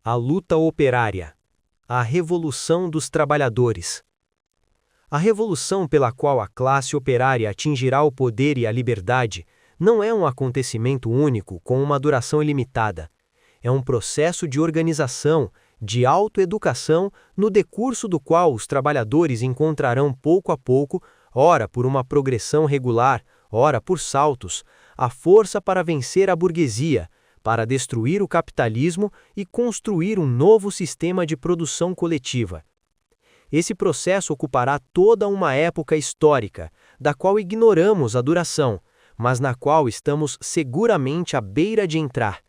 A luta operária. A revolução dos trabalhadores. A revolução pela qual a classe operária atingirá o poder e a liberdade não é um acontecimento único com uma duração ilimitada. É um processo de organização, de autoeducação, no decurso do qual os trabalhadores encontrarão pouco a pouco, ora por uma progressão regular, ora por saltos, a força para vencer a burguesia, para destruir o capitalismo e construir um novo sistema de produção coletiva. Esse processo ocupará toda uma época histórica, da qual ignoramos a duração, mas na qual estamos seguramente à beira de entrar.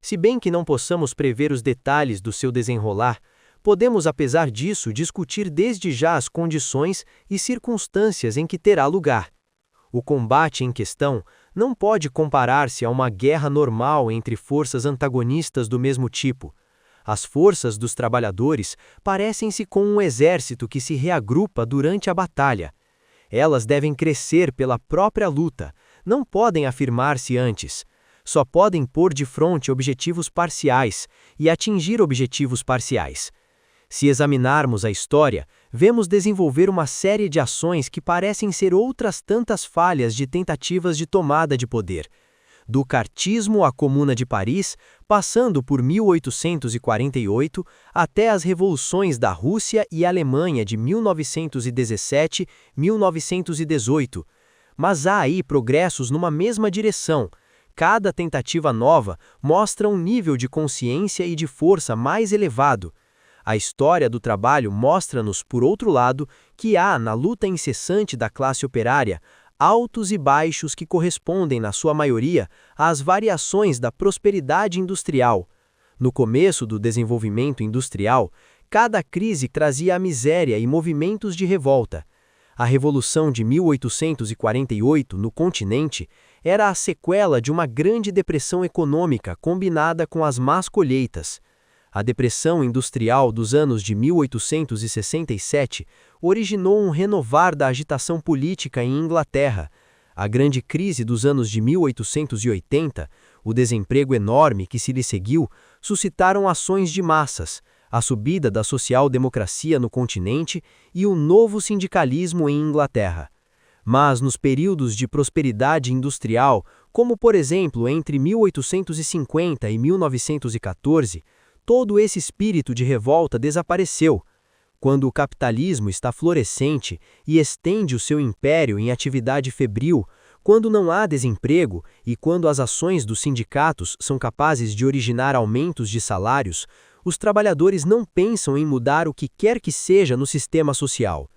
Se bem que não possamos prever os detalhes do seu desenrolar, podemos, apesar disso, discutir desde já as condições e circunstâncias em que terá lugar. O combate em questão não pode comparar-se a uma guerra normal entre forças antagonistas do mesmo tipo. As forças dos trabalhadores parecem-se com um exército que se reagrupa durante a batalha. Elas devem crescer pela própria luta, não podem afirmar-se antes. Só podem pôr de frente objetivos parciais e atingir objetivos parciais. Se examinarmos a história, vemos desenvolver uma série de ações que parecem ser outras tantas falhas de tentativas de tomada de poder. Do cartismo à Comuna de Paris, passando por 1848, até as revoluções da Rússia e Alemanha de 1917, 1918. Mas há aí progressos numa mesma direção. Cada tentativa nova mostra um nível de consciência e de força mais elevado. A história do trabalho mostra-nos, por outro lado, que há, na luta incessante da classe operária, altos e baixos que correspondem, na sua maioria, às variações da prosperidade industrial. No começo do desenvolvimento industrial, cada crise trazia a miséria e movimentos de revolta. A Revolução de 1848, no continente, era a sequela de uma grande depressão econômica combinada com as más colheitas. A depressão industrial dos anos de 1867 originou um renovar da agitação política em Inglaterra. A grande crise dos anos de 1880, o desemprego enorme que se lhe seguiu, suscitaram ações de massas, a subida da social-democracia no continente e o novo sindicalismo em Inglaterra. Mas nos períodos de prosperidade industrial, como por exemplo entre 1850 e 1914, todo esse espírito de revolta desapareceu. Quando o capitalismo está florescente e estende o seu império em atividade febril, quando não há desemprego e quando as ações dos sindicatos são capazes de originar aumentos de salários, os trabalhadores não pensam em mudar o que quer que seja no sistema social.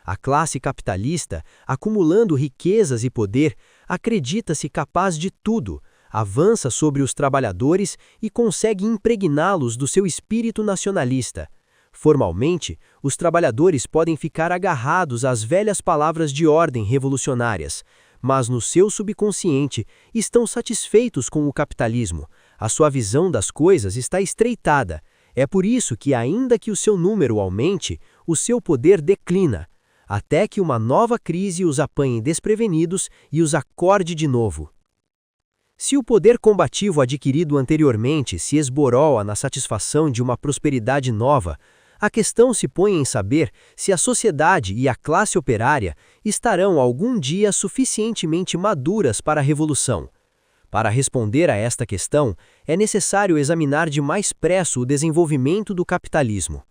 A classe capitalista, acumulando riquezas e poder, acredita-se capaz de tudo, avança sobre os trabalhadores e consegue impregná-los do seu espírito nacionalista. Formalmente, os trabalhadores podem ficar agarrados às velhas palavras de ordem revolucionárias, mas no seu subconsciente estão satisfeitos com o capitalismo. A sua visão das coisas está estreitada. É por isso que, ainda que o seu número aumente, o seu poder declina, até que uma nova crise os apanhe desprevenidos e os acorde de novo. Se o poder combativo adquirido anteriormente se esboroa na satisfação de uma prosperidade nova, a questão se põe em saber se a sociedade e a classe operária estarão algum dia suficientemente maduras para a revolução. Para responder a esta questão, é necessário examinar de mais presso o desenvolvimento do capitalismo.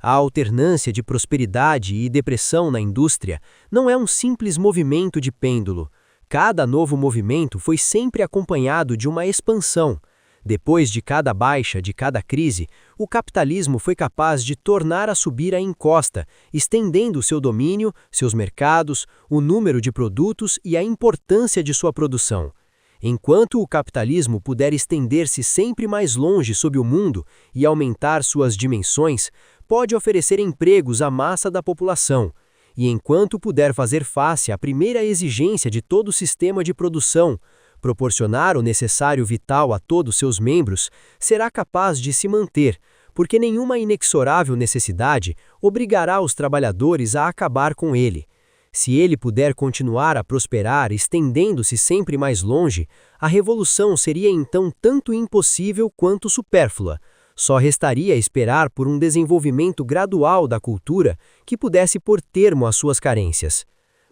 A alternância de prosperidade e depressão na indústria não é um simples movimento de pêndulo. Cada novo movimento foi sempre acompanhado de uma expansão. Depois de cada baixa, de cada crise, o capitalismo foi capaz de tornar a subir a encosta, estendendo seu domínio, seus mercados, o número de produtos e a importância de sua produção. Enquanto o capitalismo puder estender-se sempre mais longe sob o mundo e aumentar suas dimensões, pode oferecer empregos à massa da população. E enquanto puder fazer face à primeira exigência de todo o sistema de produção, proporcionar o necessário vital a todos seus membros, será capaz de se manter, porque nenhuma inexorável necessidade obrigará os trabalhadores a acabar com ele. Se ele puder continuar a prosperar, estendendo-se sempre mais longe, a revolução seria então tanto impossível quanto supérflua. Só restaria esperar por um desenvolvimento gradual da cultura que pudesse pôr termo às suas carências.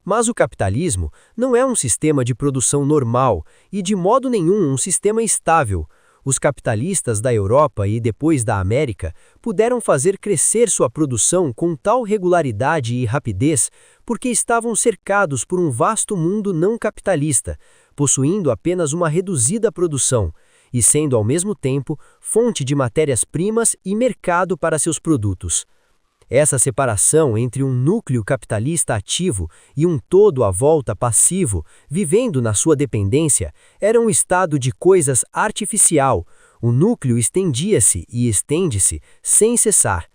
Mas o capitalismo não é um sistema de produção normal e de modo nenhum um sistema estável. Os capitalistas da Europa e depois da América puderam fazer crescer sua produção com tal regularidade e rapidez porque estavam cercados por um vasto mundo não capitalista, possuindo apenas uma reduzida produção e sendo ao mesmo tempo fonte de matérias-primas e mercado para seus produtos. Essa separação entre um núcleo capitalista ativo e um todo à volta passivo, vivendo na sua dependência, era um estado de coisas artificial. O núcleo estendia-se e estende-se sem cessar.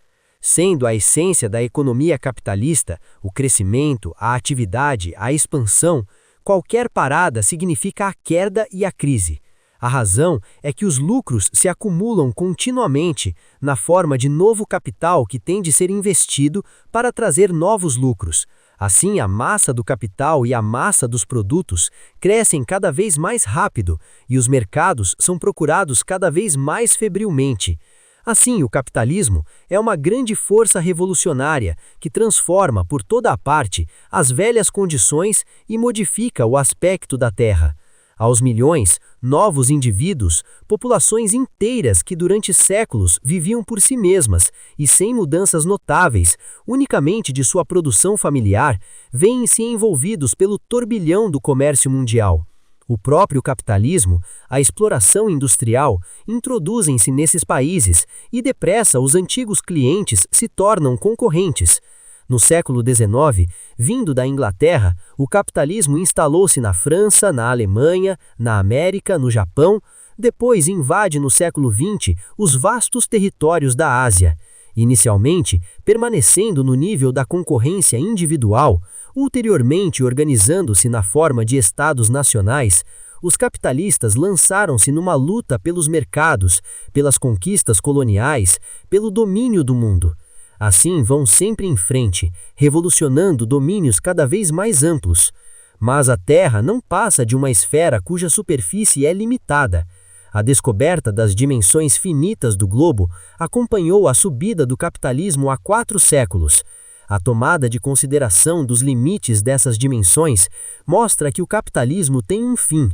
Sendo a essência da economia capitalista, o crescimento, a atividade, a expansão, qualquer parada significa a queda e a crise. A razão é que os lucros se acumulam continuamente na forma de novo capital que tem de ser investido para trazer novos lucros. Assim, a massa do capital e a massa dos produtos crescem cada vez mais rápido e os mercados são procurados cada vez mais febrilmente. Assim, o capitalismo é uma grande força revolucionária que transforma por toda a parte as velhas condições e modifica o aspecto da terra. Aos milhões, novos indivíduos, populações inteiras que durante séculos viviam por si mesmas e sem mudanças notáveis, unicamente de sua produção familiar, veem-se envolvidos pelo turbilhão do comércio mundial. O próprio capitalismo, a exploração industrial, introduzem-se nesses países e depressa os antigos clientes se tornam concorrentes. No século XIX, vindo da Inglaterra, o capitalismo instalou-se na França, na Alemanha, na América, no Japão, depois invade no século XX os vastos territórios da Ásia. Inicialmente, permanecendo no nível da concorrência individual, ulteriormente organizando-se na forma de estados nacionais, os capitalistas lançaram-se numa luta pelos mercados, pelas conquistas coloniais, pelo domínio do mundo. Assim vão sempre em frente, revolucionando domínios cada vez mais amplos. Mas a Terra não passa de uma esfera cuja superfície é limitada. A descoberta das dimensões finitas do globo acompanhou a subida do capitalismo há 4 séculos. A tomada de consideração dos limites dessas dimensões mostra que o capitalismo tem um fim.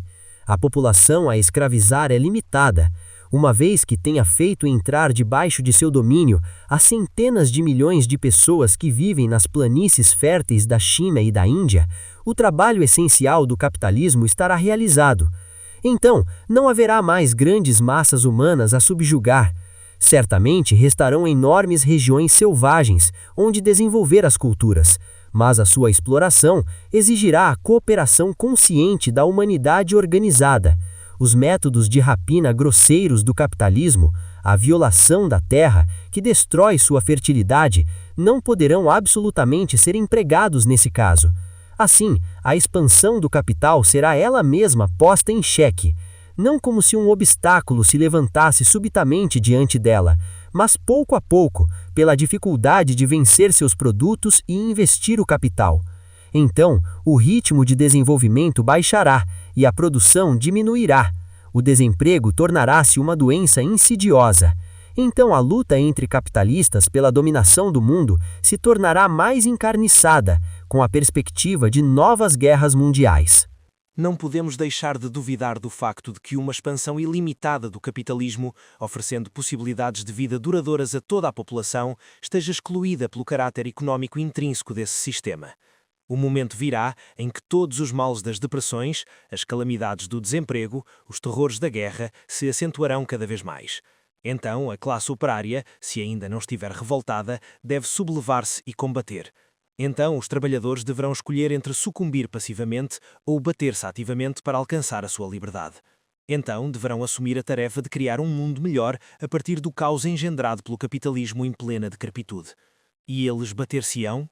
A população a escravizar é limitada. Uma vez que tenha feito entrar debaixo de seu domínio as centenas de milhões de pessoas que vivem nas planícies férteis da China e da Índia, o trabalho essencial do capitalismo estará realizado. Então, não haverá mais grandes massas humanas a subjugar. Certamente restarão enormes regiões selvagens, onde desenvolver as culturas, mas a sua exploração exigirá a cooperação consciente da humanidade organizada. Os métodos de rapina grosseiros do capitalismo, a violação da terra, que destrói sua fertilidade, não poderão absolutamente ser empregados nesse caso. Assim, a expansão do capital será ela mesma posta em xeque, não como se um obstáculo se levantasse subitamente diante dela, mas pouco a pouco, pela dificuldade de vencer seus produtos e investir o capital. Então, o ritmo de desenvolvimento baixará e a produção diminuirá. O desemprego tornará-se uma doença insidiosa. Então, a luta entre capitalistas pela dominação do mundo se tornará mais encarniçada, com a perspectiva de novas guerras mundiais. Não podemos deixar de duvidar do facto de que uma expansão ilimitada do capitalismo, oferecendo possibilidades de vida duradouras a toda a população, esteja excluída pelo caráter económico intrínseco desse sistema. O momento virá em que todos os males das depressões, as calamidades do desemprego, os terrores da guerra se acentuarão cada vez mais. Então, a classe operária, se ainda não estiver revoltada, deve sublevar-se e combater. Então, os trabalhadores deverão escolher entre sucumbir passivamente ou bater-se ativamente para alcançar a sua liberdade. Então, deverão assumir a tarefa de criar um mundo melhor a partir do caos engendrado pelo capitalismo em plena decrepitude. E eles bater-se-ão?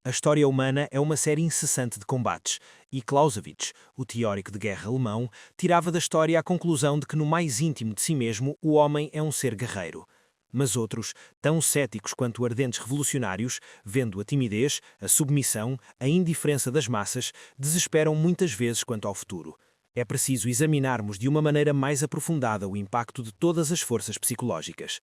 A história humana é uma série incessante de combates, e Clausewitz, o teórico de guerra alemão, tirava da história a conclusão de que no mais íntimo de si mesmo o homem é um ser guerreiro. Mas outros, tão céticos quanto ardentes revolucionários, vendo a timidez, a submissão, a indiferença das massas, desesperam muitas vezes quanto ao futuro. É preciso examinarmos de uma maneira mais aprofundada o impacto de todas as forças psicológicas.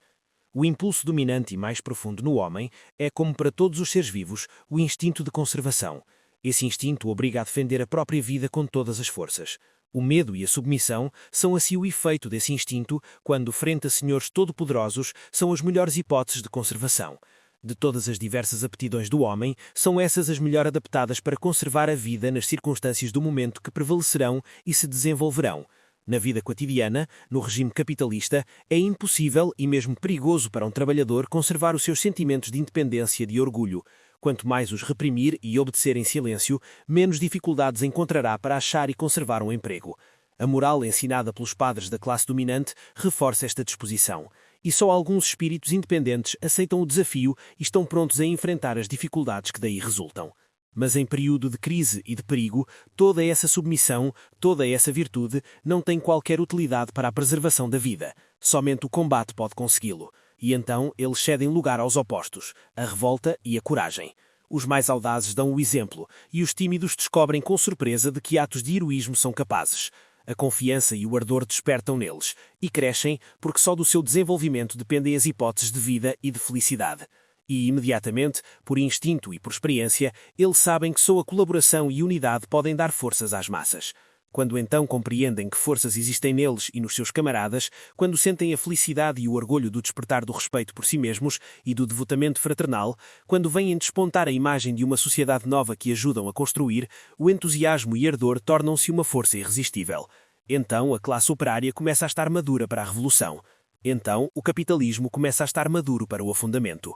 O impulso dominante e mais profundo no homem é, como para todos os seres vivos, o instinto de conservação. Esse instinto obriga a defender a própria vida com todas as forças. O medo e a submissão são assim o efeito desse instinto quando, frente a senhores todo-poderosos, são as melhores hipóteses de conservação. De todas as diversas aptidões do homem, são essas as melhor adaptadas para conservar a vida nas circunstâncias do momento que prevalecerão e se desenvolverão. Na vida cotidiana, no regime capitalista, é impossível e mesmo perigoso para um trabalhador conservar os seus sentimentos de independência e de orgulho. Quanto mais os reprimir e obedecer em silêncio, menos dificuldades encontrará para achar e conservar um emprego. A moral ensinada pelos padres da classe dominante reforça esta disposição. E só alguns espíritos independentes aceitam o desafio e estão prontos a enfrentar as dificuldades que daí resultam. Mas em período de crise e de perigo, toda essa submissão, toda essa virtude, não tem qualquer utilidade para a preservação da vida. Somente o combate pode consegui-lo. E então eles cedem lugar aos opostos, a revolta e a coragem. Os mais audazes dão o exemplo, e os tímidos descobrem com surpresa de que atos de heroísmo são capazes. A confiança e o ardor despertam neles, e crescem porque só do seu desenvolvimento dependem as hipóteses de vida e de felicidade. E, imediatamente, por instinto e por experiência, eles sabem que só a colaboração e unidade podem dar forças às massas. Quando então compreendem que forças existem neles e nos seus camaradas, quando sentem a felicidade e o orgulho do despertar do respeito por si mesmos e do devotamento fraternal, quando veem despontar a imagem de uma sociedade nova que ajudam a construir, o entusiasmo e ardor tornam-se uma força irresistível. Então a classe operária começa a estar madura para a revolução. Então o capitalismo começa a estar maduro para o afundamento.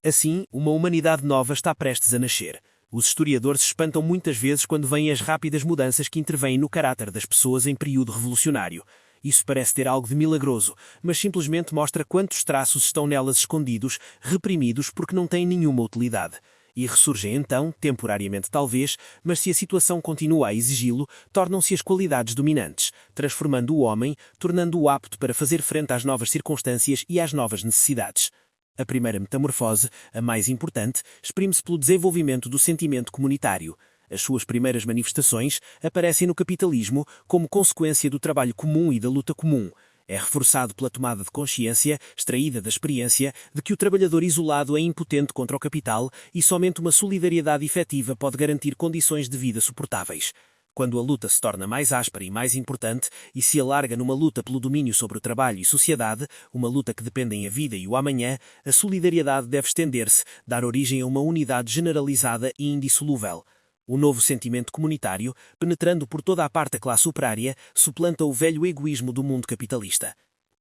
Assim, uma humanidade nova está prestes a nascer. Os historiadores se espantam muitas vezes quando veem as rápidas mudanças que intervêm no caráter das pessoas em período revolucionário. Isso parece ter algo de milagroso, mas simplesmente mostra quantos traços estão nelas escondidos, reprimidos porque não têm nenhuma utilidade. E ressurgem então, temporariamente talvez, mas se a situação continua a exigi-lo, tornam-se as qualidades dominantes, transformando o homem, tornando-o apto para fazer frente às novas circunstâncias e às novas necessidades. A primeira metamorfose, a mais importante, exprime-se pelo desenvolvimento do sentimento comunitário. As suas primeiras manifestações aparecem no capitalismo como consequência do trabalho comum e da luta comum. É reforçado pela tomada de consciência, extraída da experiência, de que o trabalhador isolado é impotente contra o capital e somente uma solidariedade efetiva pode garantir condições de vida suportáveis. Quando a luta se torna mais áspera e mais importante e se alarga numa luta pelo domínio sobre o trabalho e sociedade, uma luta que dependem a vida e o amanhã, a solidariedade deve estender-se, dar origem a uma unidade generalizada e indissolúvel. O novo sentimento comunitário, penetrando por toda a parte da classe operária, suplanta o velho egoísmo do mundo capitalista.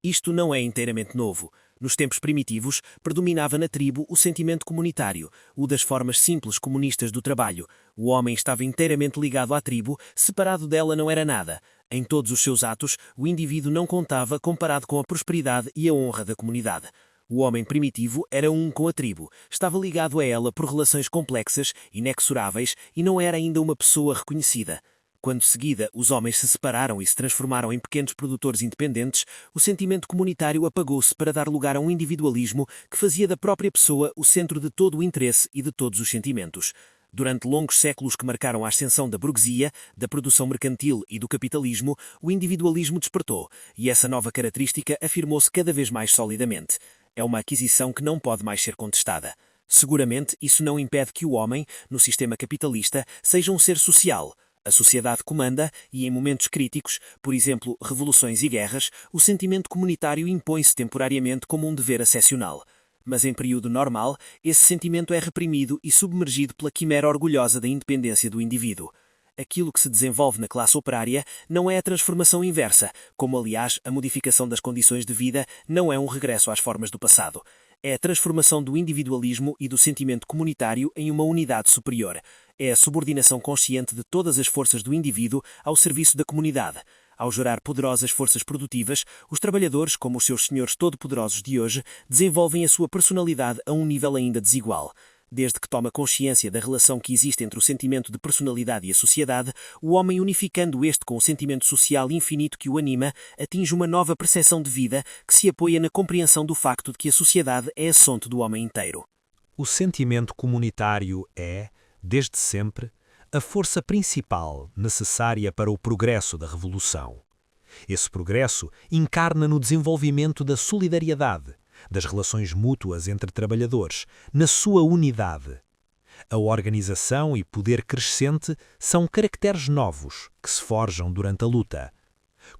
Isto não é inteiramente novo. Nos tempos primitivos, predominava na tribo o sentimento comunitário, o das formas simples comunistas do trabalho. O homem estava inteiramente ligado à tribo, separado dela não era nada. Em todos os seus atos, o indivíduo não contava comparado com a prosperidade e a honra da comunidade. O homem primitivo era um com a tribo, estava ligado a ela por relações complexas, inexoráveis e não era ainda uma pessoa reconhecida. Quando seguida os homens se separaram e se transformaram em pequenos produtores independentes, o sentimento comunitário apagou-se para dar lugar a um individualismo que fazia da própria pessoa o centro de todo o interesse e de todos os sentimentos. Durante longos séculos que marcaram a ascensão da burguesia, da produção mercantil e do capitalismo, o individualismo despertou, e essa nova característica afirmou-se cada vez mais solidamente. É uma aquisição que não pode mais ser contestada. Seguramente, isso não impede que o homem, no sistema capitalista, seja um ser social. A sociedade comanda e, em momentos críticos, por exemplo, revoluções e guerras, o sentimento comunitário impõe-se temporariamente como um dever excepcional. Mas em período normal, esse sentimento é reprimido e submergido pela quimera orgulhosa da independência do indivíduo. Aquilo que se desenvolve na classe operária não é a transformação inversa, como aliás a modificação das condições de vida não é um regresso às formas do passado. É a transformação do individualismo e do sentimento comunitário em uma unidade superior. É a subordinação consciente de todas as forças do indivíduo ao serviço da comunidade. Ao gerar poderosas forças produtivas, os trabalhadores, como os seus senhores todo-poderosos de hoje, desenvolvem a sua personalidade a um nível ainda desigual. Desde que toma consciência da relação que existe entre o sentimento de personalidade e a sociedade, o homem, unificando este com o sentimento social infinito que o anima, atinge uma nova percepção de vida que se apoia na compreensão do facto de que a sociedade é a fonte do homem inteiro. O sentimento comunitário é, desde sempre, a força principal necessária para o progresso da revolução. Esse progresso encarna no desenvolvimento da solidariedade, das relações mútuas entre trabalhadores, na sua unidade. A organização e poder crescente são caracteres novos que se forjam durante a luta.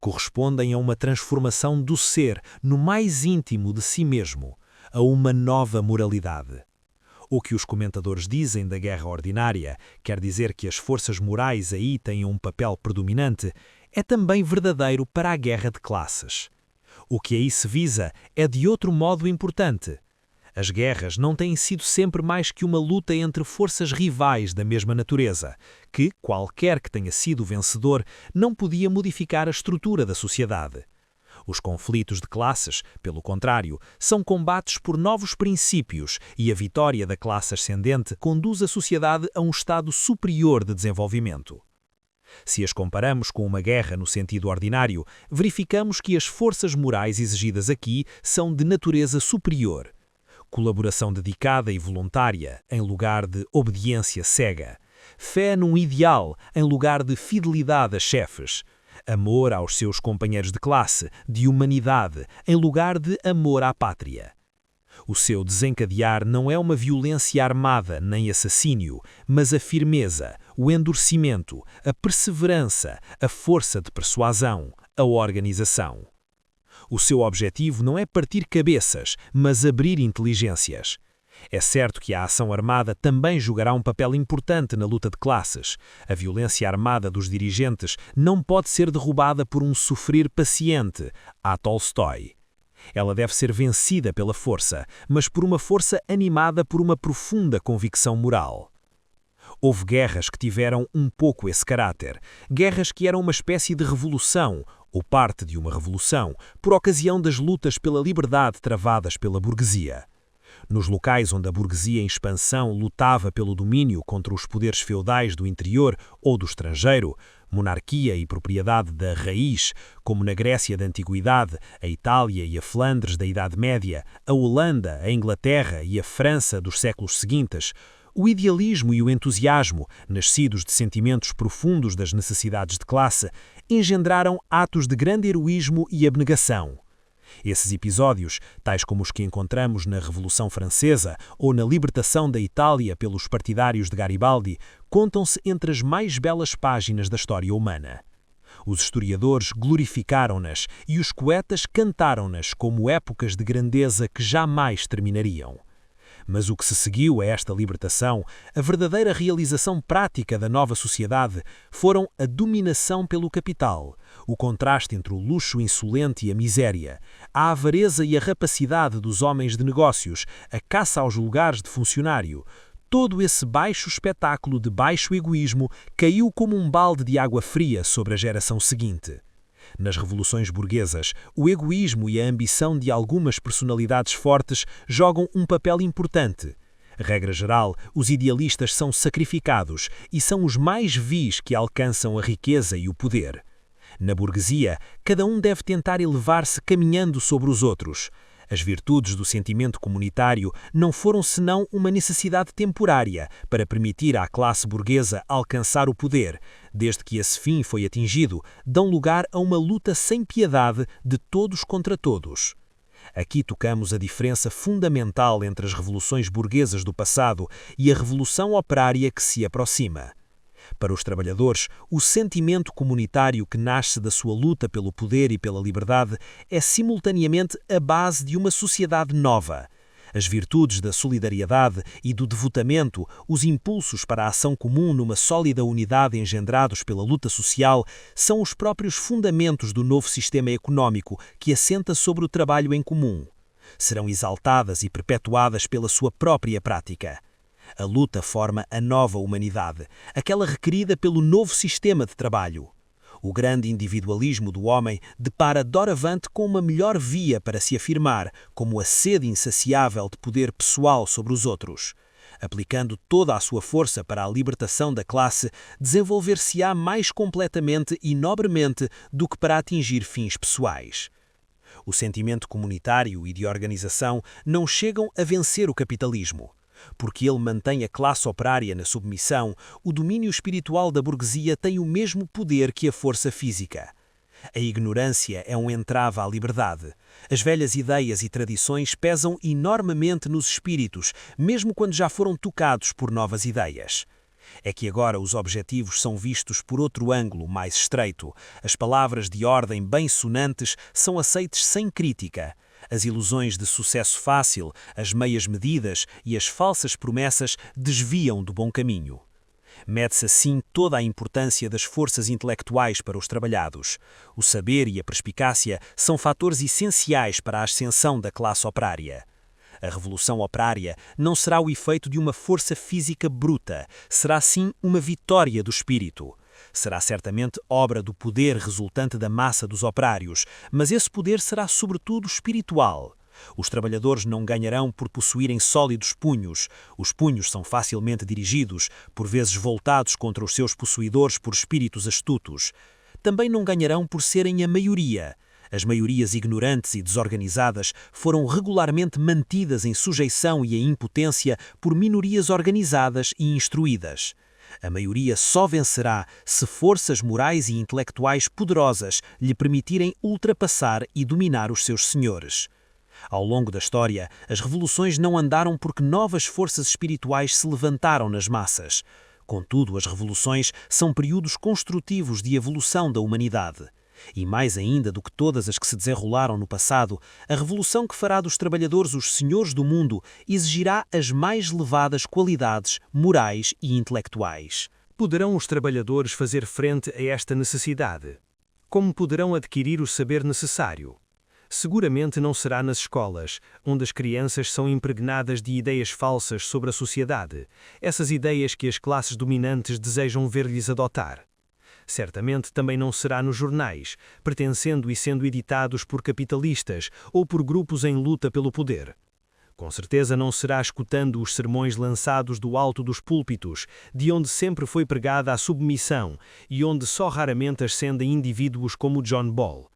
Correspondem a uma transformação do ser no mais íntimo de si mesmo, a uma nova moralidade. O que os comentadores dizem da guerra ordinária, quer dizer que as forças morais aí têm um papel predominante, é também verdadeiro para a guerra de classes. O que aí se visa é de outro modo importante. As guerras não têm sido sempre mais que uma luta entre forças rivais da mesma natureza, que, qualquer que tenha sido o vencedor, não podia modificar a estrutura da sociedade. Os conflitos de classes, pelo contrário, são combates por novos princípios e a vitória da classe ascendente conduz a sociedade a um estado superior de desenvolvimento. Se as comparamos com uma guerra no sentido ordinário, verificamos que as forças morais exigidas aqui são de natureza superior. Colaboração dedicada e voluntária, em lugar de obediência cega. Fé num ideal, em lugar de fidelidade a chefes. Amor aos seus companheiros de classe, de humanidade, em lugar de amor à pátria. O seu desencadear não é uma violência armada nem assassínio, mas a firmeza, o endurecimento, a perseverança, a força de persuasão, a organização. O seu objetivo não é partir cabeças, mas abrir inteligências. É certo que a ação armada também jogará um papel importante na luta de classes. A violência armada dos dirigentes não pode ser derrubada por um sofrer paciente, a Tolstói. Ela deve ser vencida pela força, mas por uma força animada por uma profunda convicção moral. Houve guerras que tiveram um pouco esse caráter, guerras que eram uma espécie de revolução, ou parte de uma revolução, por ocasião das lutas pela liberdade travadas pela burguesia. Nos locais onde a burguesia em expansão lutava pelo domínio contra os poderes feudais do interior ou do estrangeiro, monarquia e propriedade da raiz, como na Grécia da Antiguidade, a Itália e a Flandres da Idade Média, a Holanda, a Inglaterra e a França dos séculos seguintes, o idealismo e o entusiasmo, nascidos de sentimentos profundos das necessidades de classe, engendraram atos de grande heroísmo e abnegação. Esses episódios, tais como os que encontramos na Revolução Francesa ou na libertação da Itália pelos partidários de Garibaldi, contam-se entre as mais belas páginas da história humana. Os historiadores glorificaram-nas e os poetas cantaram-nas como épocas de grandeza que jamais terminariam. Mas o que se seguiu a esta libertação, a verdadeira realização prática da nova sociedade, foram a dominação pelo capital, o contraste entre o luxo insolente e a miséria, a avareza e a rapacidade dos homens de negócios, a caça aos lugares de funcionário. Todo esse baixo espetáculo de baixo egoísmo caiu como um balde de água fria sobre a geração seguinte. Nas revoluções burguesas, o egoísmo e a ambição de algumas personalidades fortes jogam um papel importante. Regra geral, os idealistas são sacrificados e são os mais vis que alcançam a riqueza e o poder. Na burguesia, cada um deve tentar elevar-se caminhando sobre os outros. As virtudes do sentimento comunitário não foram senão uma necessidade temporária para permitir à classe burguesa alcançar o poder. Desde que esse fim foi atingido, dão lugar a uma luta sem piedade de todos contra todos. Aqui tocamos a diferença fundamental entre as revoluções burguesas do passado e a revolução operária que se aproxima. Para os trabalhadores, o sentimento comunitário que nasce da sua luta pelo poder e pela liberdade é simultaneamente a base de uma sociedade nova. As virtudes da solidariedade e do devotamento, os impulsos para a ação comum numa sólida unidade engendrados pela luta social, são os próprios fundamentos do novo sistema económico que assenta sobre o trabalho em comum. Serão exaltadas e perpetuadas pela sua própria prática. A luta forma a nova humanidade, aquela requerida pelo novo sistema de trabalho. O grande individualismo do homem depara doravante com uma melhor via para se afirmar, como a sede insaciável de poder pessoal sobre os outros. Aplicando toda a sua força para a libertação da classe, desenvolver-se-á mais completamente e nobremente do que para atingir fins pessoais. O sentimento comunitário e de organização não chegam a vencer o capitalismo. Porque ele mantém a classe operária na submissão, o domínio espiritual da burguesia tem o mesmo poder que a força física. A ignorância é um entrave à liberdade. As velhas ideias e tradições pesam enormemente nos espíritos, mesmo quando já foram tocados por novas ideias. É que agora os objetivos são vistos por outro ângulo mais estreito. As palavras de ordem bem sonantes são aceites sem crítica. As ilusões de sucesso fácil, as meias medidas e as falsas promessas desviam do bom caminho. Mede-se assim toda a importância das forças intelectuais para os trabalhados. O saber e a perspicácia são fatores essenciais para a ascensão da classe operária. A revolução operária não será o efeito de uma força física bruta, será sim uma vitória do espírito. Será certamente obra do poder resultante da massa dos operários, mas esse poder será sobretudo espiritual. Os trabalhadores não ganharão por possuírem sólidos punhos. Os punhos são facilmente dirigidos, por vezes voltados contra os seus possuidores por espíritos astutos. Também não ganharão por serem a maioria. As maiorias ignorantes e desorganizadas foram regularmente mantidas em sujeição e em impotência por minorias organizadas e instruídas. A maioria só vencerá se forças morais e intelectuais poderosas lhe permitirem ultrapassar e dominar os seus senhores. Ao longo da história, as revoluções não andaram porque novas forças espirituais se levantaram nas massas. Contudo, as revoluções são períodos construtivos de evolução da humanidade. E mais ainda do que todas as que se desenrolaram no passado, a revolução que fará dos trabalhadores os senhores do mundo exigirá as mais elevadas qualidades morais e intelectuais. Poderão os trabalhadores fazer frente a esta necessidade? Como poderão adquirir o saber necessário? Seguramente não será nas escolas, onde as crianças são impregnadas de ideias falsas sobre a sociedade, essas ideias que as classes dominantes desejam ver-lhes adotar. Certamente também não será nos jornais, pertencendo e sendo editados por capitalistas ou por grupos em luta pelo poder. Com certeza não será escutando os sermões lançados do alto dos púlpitos, de onde sempre foi pregada a submissão e onde só raramente ascendem indivíduos como John Ball.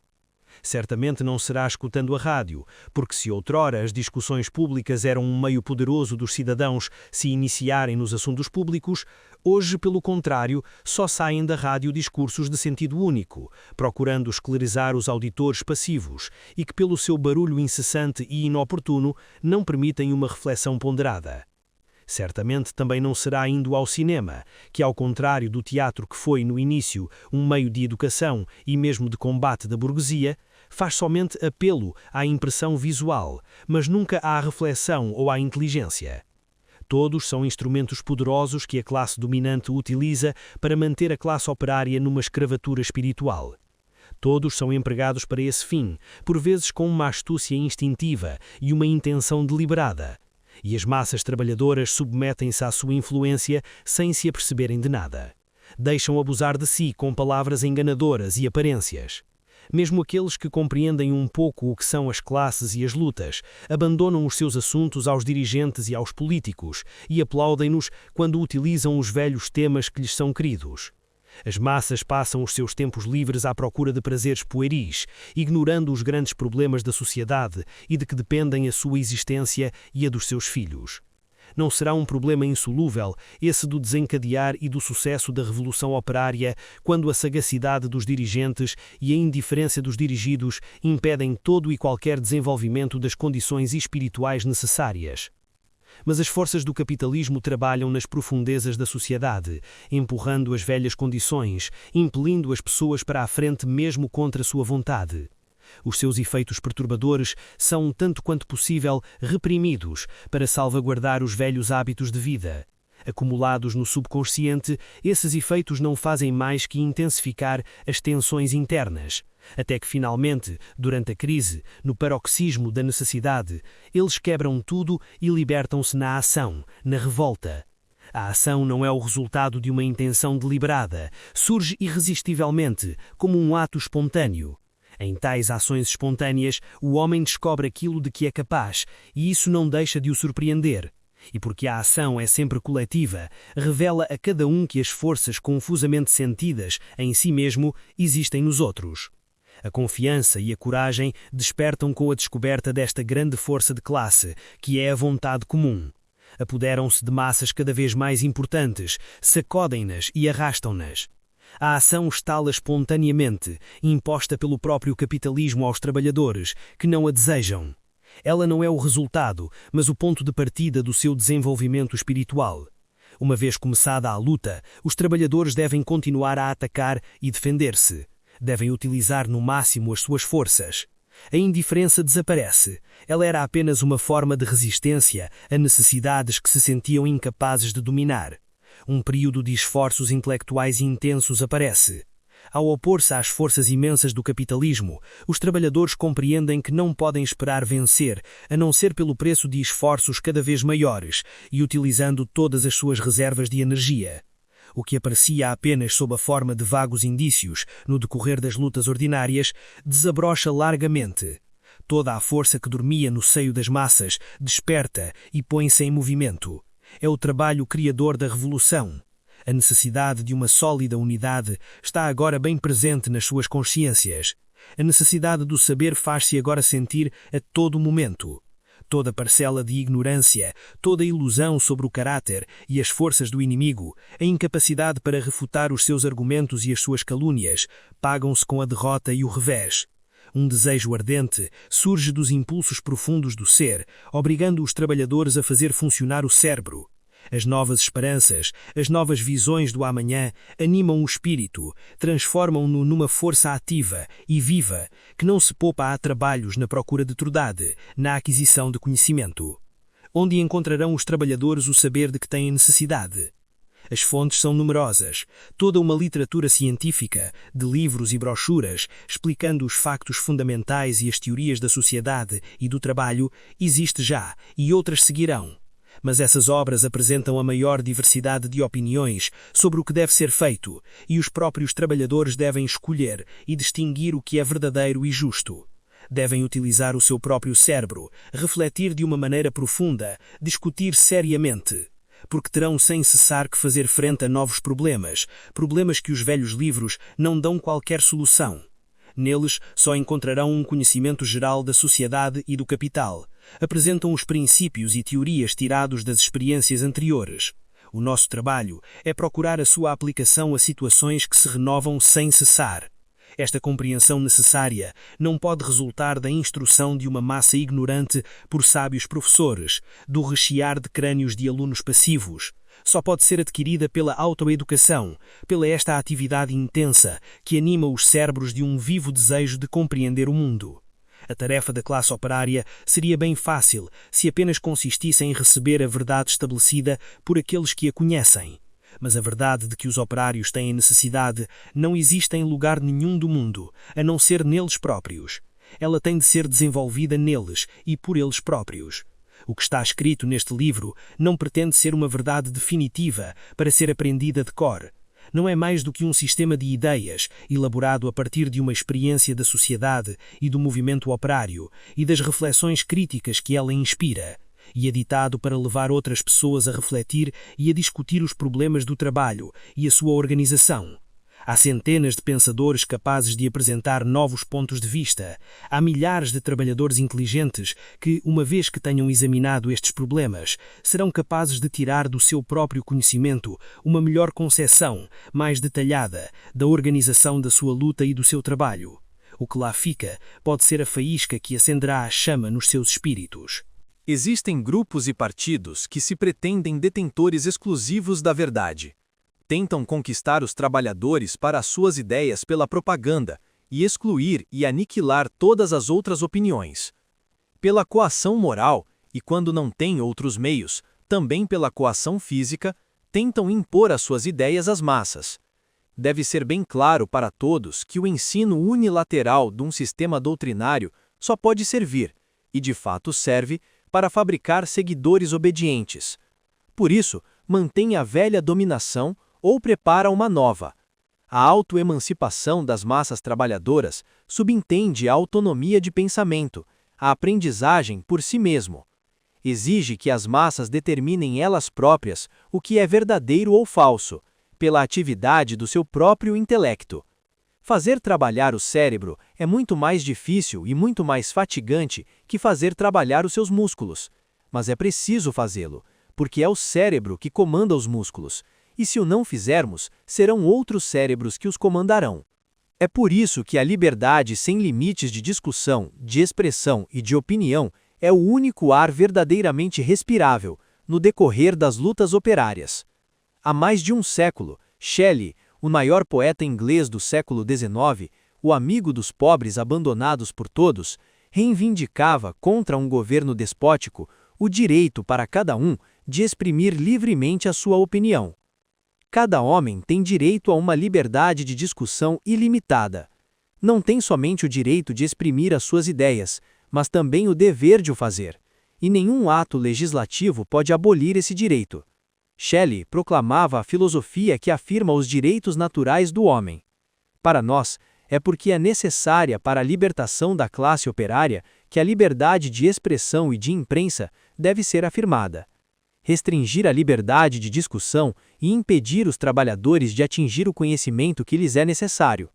Certamente não será escutando a rádio, porque se outrora as discussões públicas eram um meio poderoso dos cidadãos se iniciarem nos assuntos públicos, hoje, pelo contrário, só saem da rádio discursos de sentido único, procurando esclarecer os auditores passivos e que, pelo seu barulho incessante e inoportuno, não permitem uma reflexão ponderada. Certamente também não será indo ao cinema, que ao contrário do teatro que foi, no início, um meio de educação e mesmo de combate da burguesia, faz somente apelo à impressão visual, mas nunca à reflexão ou à inteligência. Todos são instrumentos poderosos que a classe dominante utiliza para manter a classe operária numa escravatura espiritual. Todos são empregados para esse fim, por vezes com uma astúcia instintiva e uma intenção deliberada. E as massas trabalhadoras submetem-se à sua influência sem se aperceberem de nada. Deixam abusar de si com palavras enganadoras e aparências. Mesmo aqueles que compreendem um pouco o que são as classes e as lutas, abandonam os seus assuntos aos dirigentes e aos políticos e aplaudem-nos quando utilizam os velhos temas que lhes são queridos. As massas passam os seus tempos livres à procura de prazeres pueris, ignorando os grandes problemas da sociedade e de que dependem a sua existência e a dos seus filhos. Não será um problema insolúvel esse do desencadear e do sucesso da revolução operária quando a sagacidade dos dirigentes e a indiferença dos dirigidos impedem todo e qualquer desenvolvimento das condições espirituais necessárias. Mas as forças do capitalismo trabalham nas profundezas da sociedade, empurrando as velhas condições, impelindo as pessoas para a frente mesmo contra sua vontade. Os seus efeitos perturbadores são, tanto quanto possível, reprimidos para salvaguardar os velhos hábitos de vida. Acumulados no subconsciente, esses efeitos não fazem mais que intensificar as tensões internas, até que finalmente, durante a crise, no paroxismo da necessidade, eles quebram tudo e libertam-se na ação, na revolta. A ação não é o resultado de uma intenção deliberada, surge irresistivelmente, como um ato espontâneo. Em tais ações espontâneas, o homem descobre aquilo de que é capaz, e isso não deixa de o surpreender. E porque a ação é sempre coletiva, revela a cada um que as forças confusamente sentidas em si mesmo existem nos outros. A confiança e a coragem despertam com a descoberta desta grande força de classe, que é a vontade comum. Apoderam-se de massas cada vez mais importantes, sacodem-nas e arrastam-nas. A ação estala espontaneamente, imposta pelo próprio capitalismo aos trabalhadores, que não a desejam. Ela não é o resultado, mas o ponto de partida do seu desenvolvimento espiritual. Uma vez começada a luta, os trabalhadores devem continuar a atacar e defender-se. Devem utilizar no máximo as suas forças. A indiferença desaparece. Ela era apenas uma forma de resistência a necessidades que se sentiam incapazes de dominar. Um período de esforços intelectuais intensos aparece. Ao opor-se às forças imensas do capitalismo, os trabalhadores compreendem que não podem esperar vencer, a não ser pelo preço de esforços cada vez maiores e utilizando todas as suas reservas de energia. O que aparecia apenas sob a forma de vagos indícios no decorrer das lutas ordinárias, desabrocha largamente. Toda a força que dormia no seio das massas desperta e põe-se em movimento. É o trabalho criador da revolução. A necessidade de uma sólida unidade está agora bem presente nas suas consciências. A necessidade do saber faz-se agora sentir a todo momento. Toda parcela de ignorância, toda ilusão sobre o caráter e as forças do inimigo, a incapacidade para refutar os seus argumentos e as suas calúnias, pagam-se com a derrota e o revés. Um desejo ardente surge dos impulsos profundos do ser, obrigando os trabalhadores a fazer funcionar o cérebro. As novas esperanças, as novas visões do amanhã animam o espírito, transformam-no numa força ativa e viva, que não se poupa a trabalhos na procura de trudade, na aquisição de conhecimento. Onde encontrarão os trabalhadores o saber de que têm necessidade? As fontes são numerosas, toda uma literatura científica, de livros e brochuras, explicando os factos fundamentais e as teorias da sociedade e do trabalho, existe já, e outras seguirão. Mas essas obras apresentam a maior diversidade de opiniões sobre o que deve ser feito, e os próprios trabalhadores devem escolher e distinguir o que é verdadeiro e justo. Devem utilizar o seu próprio cérebro, refletir de uma maneira profunda, discutir seriamente. Porque terão sem cessar que fazer frente a novos problemas, problemas que os velhos livros não dão qualquer solução. Neles só encontrarão um conhecimento geral da sociedade e do capital. Apresentam os princípios e teorias tirados das experiências anteriores. O nosso trabalho é procurar a sua aplicação a situações que se renovam sem cessar. Esta compreensão necessária não pode resultar da instrução de uma massa ignorante por sábios professores, do rechear de crânios de alunos passivos. Só pode ser adquirida pela autoeducação, pela esta atividade intensa que anima os cérebros de um vivo desejo de compreender o mundo. A tarefa da classe operária seria bem fácil se apenas consistisse em receber a verdade estabelecida por aqueles que a conhecem. Mas a verdade de que os operários têm necessidade não existe em lugar nenhum do mundo, a não ser neles próprios. Ela tem de ser desenvolvida neles e por eles próprios. O que está escrito neste livro não pretende ser uma verdade definitiva para ser aprendida de cor. Não é mais do que um sistema de ideias, elaborado a partir de uma experiência da sociedade e do movimento operário e das reflexões críticas que ela inspira, e editado para levar outras pessoas a refletir e a discutir os problemas do trabalho e a sua organização. Há centenas de pensadores capazes de apresentar novos pontos de vista. Há milhares de trabalhadores inteligentes que, uma vez que tenham examinado estes problemas, serão capazes de tirar do seu próprio conhecimento uma melhor concepção, mais detalhada, da organização da sua luta e do seu trabalho. O que lá fica pode ser a faísca que acenderá a chama nos seus espíritos. Existem grupos e partidos que se pretendem detentores exclusivos da verdade. Tentam conquistar os trabalhadores para as suas ideias pela propaganda e excluir e aniquilar todas as outras opiniões. Pela coação moral, e quando não têm outros meios, também pela coação física, tentam impor as suas ideias às massas. Deve ser bem claro para todos que o ensino unilateral de um sistema doutrinário só pode servir, e de fato serve, para fabricar seguidores obedientes. Por isso, mantém a velha dominação ou prepara uma nova. A autoemancipação das massas trabalhadoras subentende a autonomia de pensamento, a aprendizagem por si mesmo. Exige que as massas determinem elas próprias o que é verdadeiro ou falso, pela atividade do seu próprio intelecto. Fazer trabalhar o cérebro é muito mais difícil e muito mais fatigante que fazer trabalhar os seus músculos. Mas é preciso fazê-lo, porque é o cérebro que comanda os músculos, e se o não fizermos, serão outros cérebros que os comandarão. É por isso que a liberdade sem limites de discussão, de expressão e de opinião é o único ar verdadeiramente respirável no decorrer das lutas operárias. Há mais de um século, Shelley, o maior poeta inglês do século XIX, o amigo dos pobres abandonados por todos, reivindicava contra um governo despótico o direito para cada um de exprimir livremente a sua opinião. Cada homem tem direito a uma liberdade de discussão ilimitada. Não tem somente o direito de exprimir as suas ideias, mas também o dever de o fazer, e nenhum ato legislativo pode abolir esse direito. Shelley proclamava a filosofia que afirma os direitos naturais do homem. Para nós, é porque é necessária para a libertação da classe operária que a liberdade de expressão e de imprensa deve ser afirmada. Restringir a liberdade de discussão e impedir os trabalhadores de atingir o conhecimento que lhes é necessário.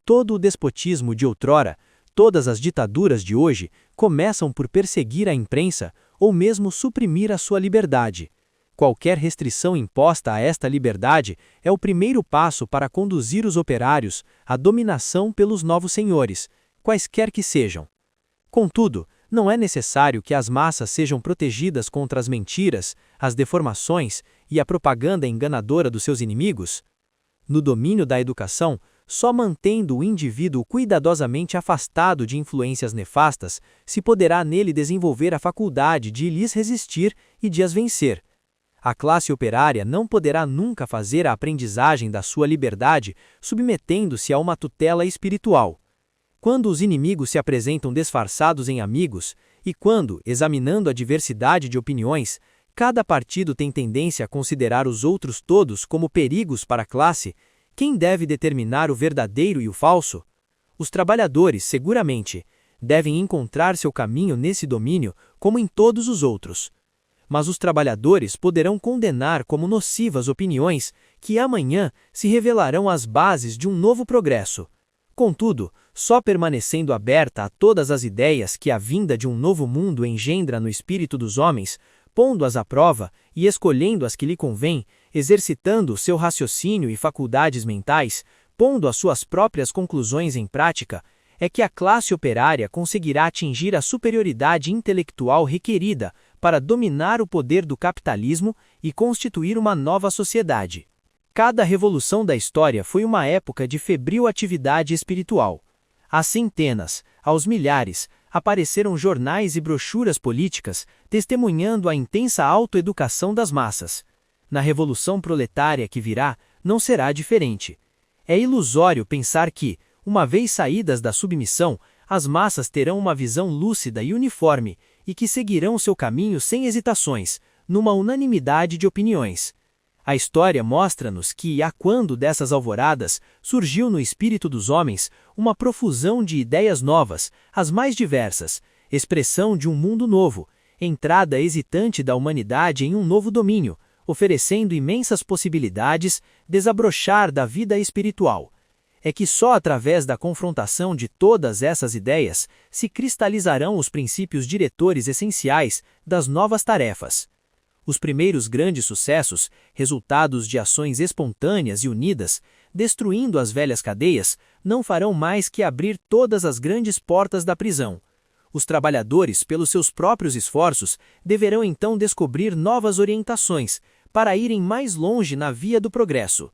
Todo o despotismo de outrora, todas as ditaduras de hoje, começam por perseguir a imprensa ou mesmo suprimir a sua liberdade. Qualquer restrição imposta a esta liberdade é o primeiro passo para conduzir os operários à dominação pelos novos senhores, quaisquer que sejam. Contudo, não é necessário que as massas sejam protegidas contra as mentiras, as deformações e a propaganda enganadora dos seus inimigos? No domínio da educação, só mantendo o indivíduo cuidadosamente afastado de influências nefastas, se poderá nele desenvolver a faculdade de lhes resistir e de as vencer. A classe operária não poderá nunca fazer a aprendizagem da sua liberdade submetendo-se a uma tutela espiritual. Quando os inimigos se apresentam disfarçados em amigos, e quando, examinando a diversidade de opiniões, cada partido tem tendência a considerar os outros todos como perigos para a classe, quem deve determinar o verdadeiro e o falso? Os trabalhadores, seguramente, devem encontrar seu caminho nesse domínio como em todos os outros. Mas os trabalhadores poderão condenar como nocivas opiniões que amanhã se revelarão as bases de um novo progresso. Contudo, só permanecendo aberta a todas as ideias que a vinda de um novo mundo engendra no espírito dos homens, pondo-as à prova e escolhendo as que lhe convém, exercitando o seu raciocínio e faculdades mentais, pondo as suas próprias conclusões em prática, é que a classe operária conseguirá atingir a superioridade intelectual requerida para dominar o poder do capitalismo e constituir uma nova sociedade. Cada revolução da história foi uma época de febril atividade espiritual. Às centenas, aos milhares, apareceram jornais e brochuras políticas testemunhando a intensa autoeducação das massas. Na revolução proletária que virá, não será diferente. É ilusório pensar que, uma vez saídas da submissão, as massas terão uma visão lúcida e uniforme e que seguirão seu caminho sem hesitações, numa unanimidade de opiniões. A história mostra-nos que, a quando dessas alvoradas, surgiu no espírito dos homens uma profusão de ideias novas, as mais diversas, expressão de um mundo novo, entrada hesitante da humanidade em um novo domínio, oferecendo imensas possibilidades, desabrochar da vida espiritual. É que só através da confrontação de todas essas ideias se cristalizarão os princípios diretores essenciais das novas tarefas. Os primeiros grandes sucessos, resultados de ações espontâneas e unidas, destruindo as velhas cadeias, não farão mais que abrir todas as grandes portas da prisão. Os trabalhadores, pelos seus próprios esforços, deverão então descobrir novas orientações, para irem mais longe na via do progresso.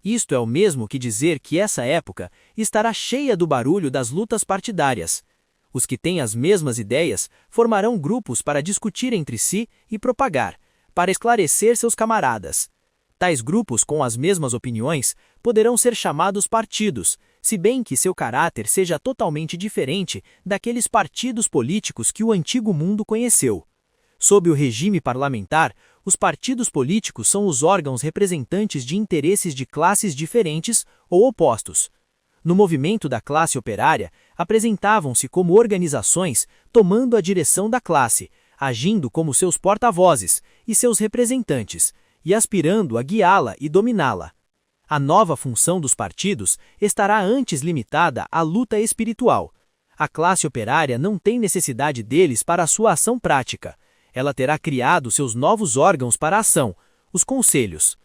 Isto é o mesmo que dizer que essa época estará cheia do barulho das lutas partidárias. Os que têm as mesmas ideias formarão grupos para discutir entre si e propagar, para esclarecer seus camaradas. Tais grupos com as mesmas opiniões poderão ser chamados partidos, se bem que seu caráter seja totalmente diferente daqueles partidos políticos que o antigo mundo conheceu. Sob o regime parlamentar, os partidos políticos são os órgãos representantes de interesses de classes diferentes ou opostos. No movimento da classe operária, apresentavam-se como organizações tomando a direção da classe, agindo como seus porta-vozes e seus representantes, e aspirando a guiá-la e dominá-la. A nova função dos partidos estará antes limitada à luta espiritual. A classe operária não tem necessidade deles para a sua ação prática. Ela terá criado seus novos órgãos para a ação, os conselhos.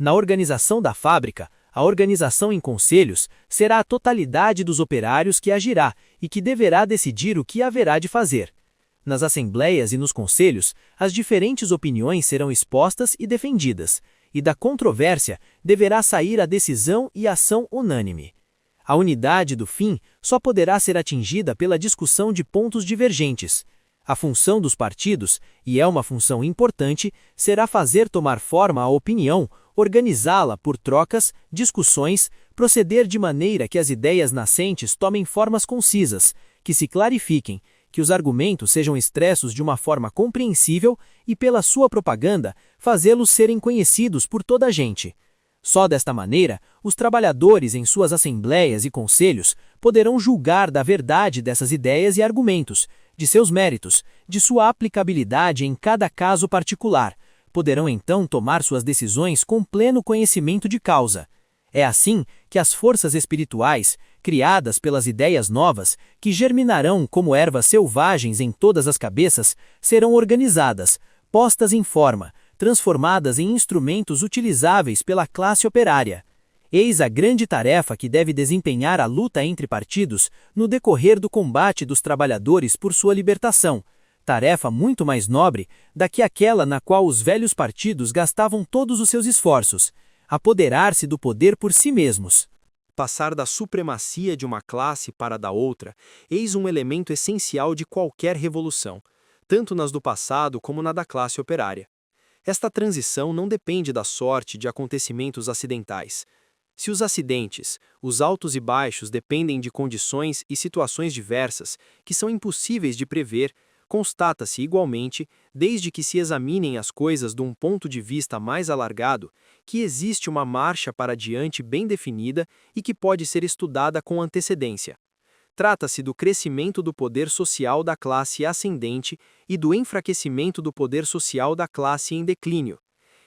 Na organização da fábrica, a organização em conselhos será a totalidade dos operários que agirá e que deverá decidir o que haverá de fazer. Nas assembleias e nos conselhos, as diferentes opiniões serão expostas e defendidas, e da controvérsia deverá sair a decisão e ação unânime. A unidade do fim só poderá ser atingida pela discussão de pontos divergentes. A função dos partidos, e é uma função importante, será fazer tomar forma a opinião, organizá-la por trocas, discussões, proceder de maneira que as ideias nascentes tomem formas concisas, que se clarifiquem, que os argumentos sejam expressos de uma forma compreensível e, pela sua propaganda, fazê-los serem conhecidos por toda a gente. Só desta maneira, os trabalhadores em suas assembleias e conselhos poderão julgar da verdade dessas ideias e argumentos, de seus méritos, de sua aplicabilidade em cada caso particular. Poderão então tomar suas decisões com pleno conhecimento de causa. É assim que as forças espirituais, criadas pelas ideias novas, que germinarão como ervas selvagens em todas as cabeças, serão organizadas, postas em forma, transformadas em instrumentos utilizáveis pela classe operária. Eis a grande tarefa que deve desempenhar a luta entre partidos no decorrer do combate dos trabalhadores por sua libertação, tarefa muito mais nobre da que aquela na qual os velhos partidos gastavam todos os seus esforços, apoderar-se do poder por si mesmos. Passar da supremacia de uma classe para a da outra, eis um elemento essencial de qualquer revolução, tanto nas do passado como na da classe operária. Esta transição não depende da sorte de acontecimentos acidentais. Se os acidentes, os altos e baixos dependem de condições e situações diversas, que são impossíveis de prever, constata-se igualmente, desde que se examinem as coisas de um ponto de vista mais alargado, que existe uma marcha para diante bem definida e que pode ser estudada com antecedência. Trata-se do crescimento do poder social da classe ascendente e do enfraquecimento do poder social da classe em declínio.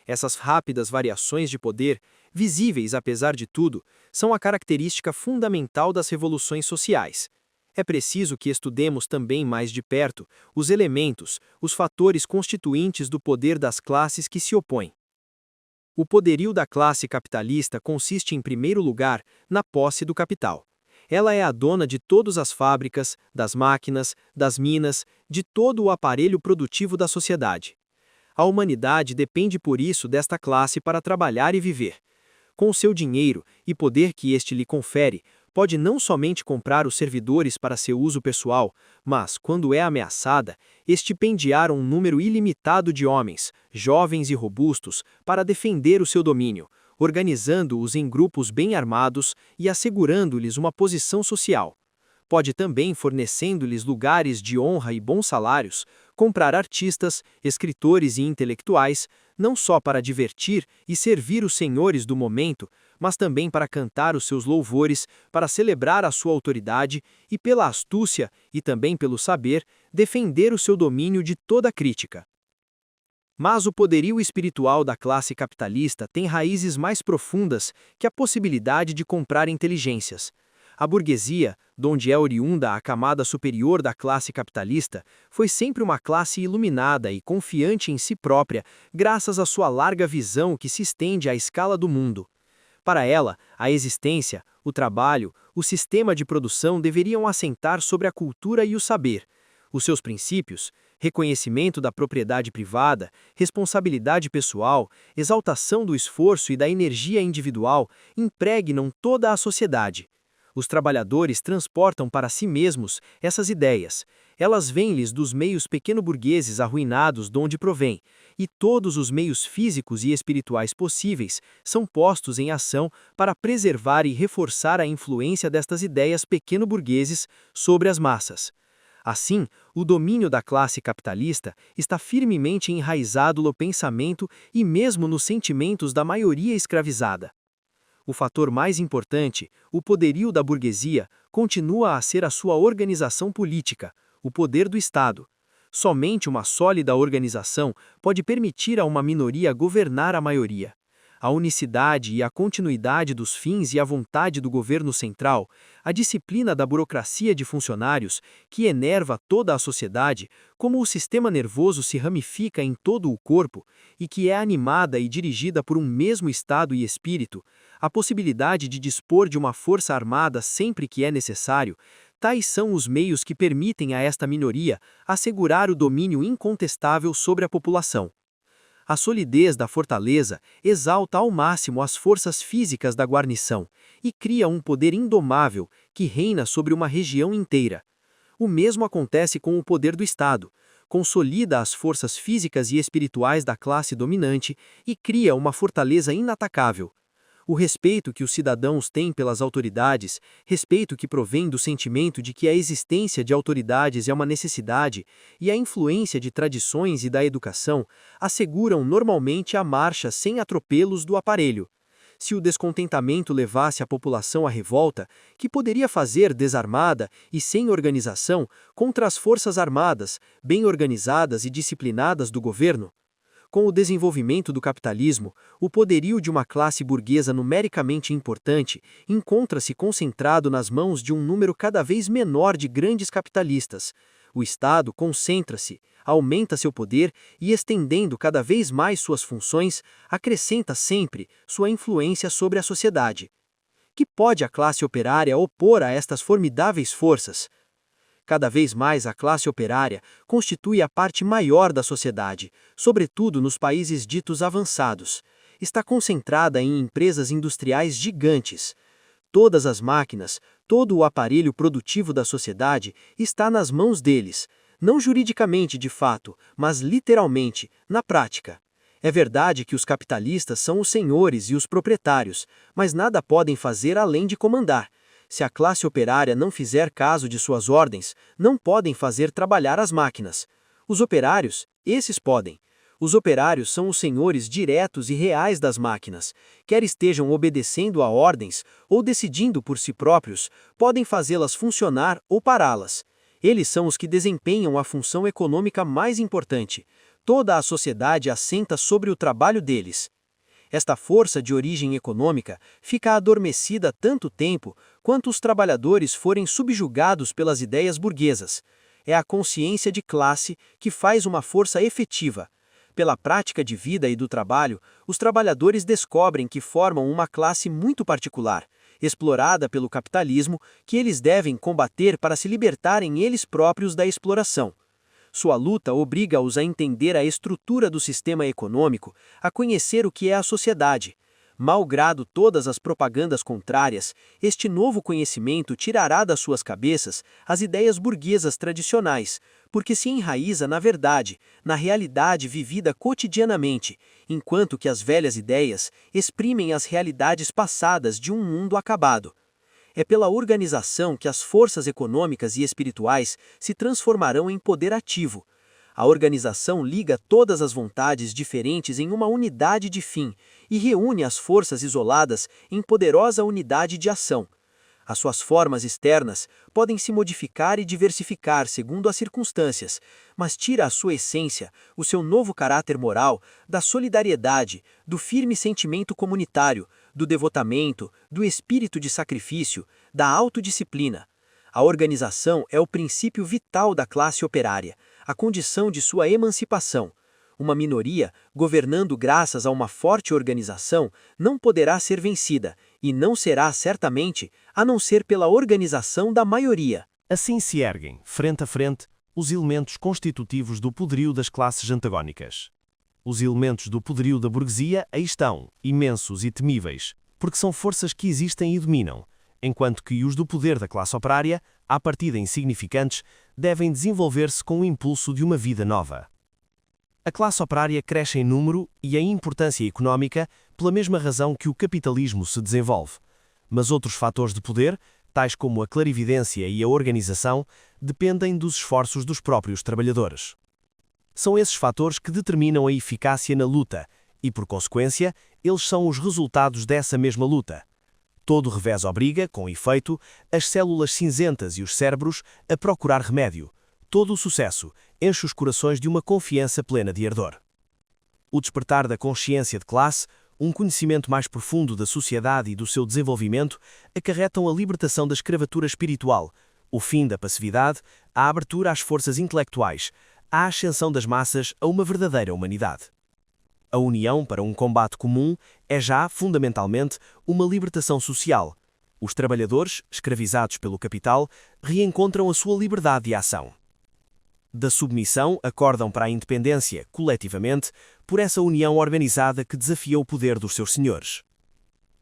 Essas rápidas variações de poder, visíveis apesar de tudo, são a característica fundamental das revoluções sociais. É preciso que estudemos também mais de perto os elementos, os fatores constituintes do poder das classes que se opõem. O poderio da classe capitalista consiste, em primeiro lugar, na posse do capital. Ela é a dona de todas as fábricas, das máquinas, das minas, de todo o aparelho produtivo da sociedade. A humanidade depende por isso desta classe para trabalhar e viver. Com o seu dinheiro e poder que este lhe confere, pode não somente comprar os servidores para seu uso pessoal, mas, quando é ameaçada, estipendiar um número ilimitado de homens, jovens e robustos, para defender o seu domínio, organizando-os em grupos bem armados e assegurando-lhes uma posição social. Pode também, fornecendo-lhes lugares de honra e bons salários, comprar artistas, escritores e intelectuais, não só para divertir e servir os senhores do momento, mas também para cantar os seus louvores, para celebrar a sua autoridade e, pela astúcia e também pelo saber, defender o seu domínio de toda crítica. Mas o poderio espiritual da classe capitalista tem raízes mais profundas que a possibilidade de comprar inteligências. A burguesia, donde é oriunda a camada superior da classe capitalista, foi sempre uma classe iluminada e confiante em si própria, graças à sua larga visão que se estende à escala do mundo. Para ela, a existência, o trabalho, o sistema de produção deveriam assentar sobre a cultura e o saber. Os seus princípios, reconhecimento da propriedade privada, responsabilidade pessoal, exaltação do esforço e da energia individual, impregnam toda a sociedade. Os trabalhadores transportam para si mesmos essas ideias. Elas vêm-lhes dos meios pequeno-burgueses arruinados de onde provém, e todos os meios físicos e espirituais possíveis são postos em ação para preservar e reforçar a influência destas ideias pequeno-burgueses sobre as massas. Assim, o domínio da classe capitalista está firmemente enraizado no pensamento e mesmo nos sentimentos da maioria escravizada. O fator mais importante, o poderio da burguesia, continua a ser a sua organização política, o poder do Estado. Somente uma sólida organização pode permitir a uma minoria governar a maioria. a unicidade e a continuidade dos fins e a vontade do governo central, a disciplina da burocracia de funcionários, que enerva toda a sociedade, como o sistema nervoso se ramifica em todo o corpo e que é animada e dirigida por um mesmo estado e espírito, a possibilidade de dispor de uma força armada sempre que é necessário, tais são os meios que permitem a esta minoria assegurar o domínio incontestável sobre a população. A solidez da fortaleza exalta ao máximo as forças físicas da guarnição e cria um poder indomável que reina sobre uma região inteira. O mesmo acontece com o poder do Estado. Consolida as forças físicas e espirituais da classe dominante e cria uma fortaleza inatacável. O respeito que os cidadãos têm pelas autoridades, respeito que provém do sentimento de que a existência de autoridades é uma necessidade, e a influência de tradições e da educação, asseguram normalmente a marcha sem atropelos do aparelho. Se o descontentamento levasse a população à revolta, que poderia fazer desarmada e sem organização contra as forças armadas, bem organizadas e disciplinadas do governo? Com o desenvolvimento do capitalismo, o poderio de uma classe burguesa numericamente importante encontra-se concentrado nas mãos de um número cada vez menor de grandes capitalistas. O Estado concentra-se, aumenta seu poder e, estendendo cada vez mais suas funções, acrescenta sempre sua influência sobre a sociedade. Que pode a classe operária opor a estas formidáveis forças? Cada vez mais a classe operária constitui a parte maior da sociedade, sobretudo nos países ditos avançados. Está concentrada em empresas industriais gigantes. Todas as máquinas, todo o aparelho produtivo da sociedade está nas mãos deles, não juridicamente de fato, mas literalmente, na prática. É verdade que os capitalistas são os senhores e os proprietários, mas nada podem fazer além de comandar. Se a classe operária não fizer caso de suas ordens, não podem fazer trabalhar as máquinas. Os operários, esses podem. Os operários são os senhores diretos e reais das máquinas. Quer estejam obedecendo a ordens ou decidindo por si próprios, podem fazê-las funcionar ou pará-las. Eles são os que desempenham a função econômica mais importante. Toda a sociedade assenta sobre o trabalho deles. Esta força de origem econômica fica adormecida tanto tempo quanto os trabalhadores forem subjugados pelas ideias burguesas. É a consciência de classe que faz uma força efetiva. Pela prática de vida e do trabalho, os trabalhadores descobrem que formam uma classe muito particular, explorada pelo capitalismo, que eles devem combater para se libertarem eles próprios da exploração. Sua luta obriga-os a entender a estrutura do sistema econômico, a conhecer o que é a sociedade. Malgrado todas as propagandas contrárias, este novo conhecimento tirará das suas cabeças as ideias burguesas tradicionais, porque se enraiza na verdade, na realidade vivida cotidianamente, enquanto que as velhas ideias exprimem as realidades passadas de um mundo acabado. É pela organização que as forças econômicas e espirituais se transformarão em poder ativo. A organização liga todas as vontades diferentes em uma unidade de fim e reúne as forças isoladas em poderosa unidade de ação. As suas formas externas podem se modificar e diversificar segundo as circunstâncias, mas tira a sua essência, o seu novo caráter moral, da solidariedade, do firme sentimento comunitário, do devotamento, do espírito de sacrifício, da autodisciplina. A organização é o princípio vital da classe operária, a condição de sua emancipação. Uma minoria, governando graças a uma forte organização, não poderá ser vencida, e não será certamente, a não ser pela organização da maioria. Assim se erguem, frente a frente, os elementos constitutivos do poderio das classes antagónicas. Os elementos do poderio da burguesia aí estão, imensos e temíveis, porque são forças que existem e dominam, enquanto que os do poder da classe operária, à partida insignificantes, devem desenvolver-se com o impulso de uma vida nova. A classe operária cresce em número e em importância económica pela mesma razão que o capitalismo se desenvolve, mas outros fatores de poder, tais como a clarividência e a organização, dependem dos esforços dos próprios trabalhadores. São esses fatores que determinam a eficácia na luta e, por consequência, eles são os resultados dessa mesma luta. Todo revés obriga, com efeito, as células cinzentas e os cérebros a procurar remédio. Todo o sucesso enche os corações de uma confiança plena de ardor. O despertar da consciência de classe, um conhecimento mais profundo da sociedade e do seu desenvolvimento acarretam a libertação da escravatura espiritual, o fim da passividade, a abertura às forças intelectuais, a ascensão das massas a uma verdadeira humanidade. A união para um combate comum é já, fundamentalmente, uma libertação social. Os trabalhadores, escravizados pelo capital, reencontram a sua liberdade de ação. Da submissão acordam para a independência, coletivamente, por essa união organizada que desafia o poder dos seus senhores.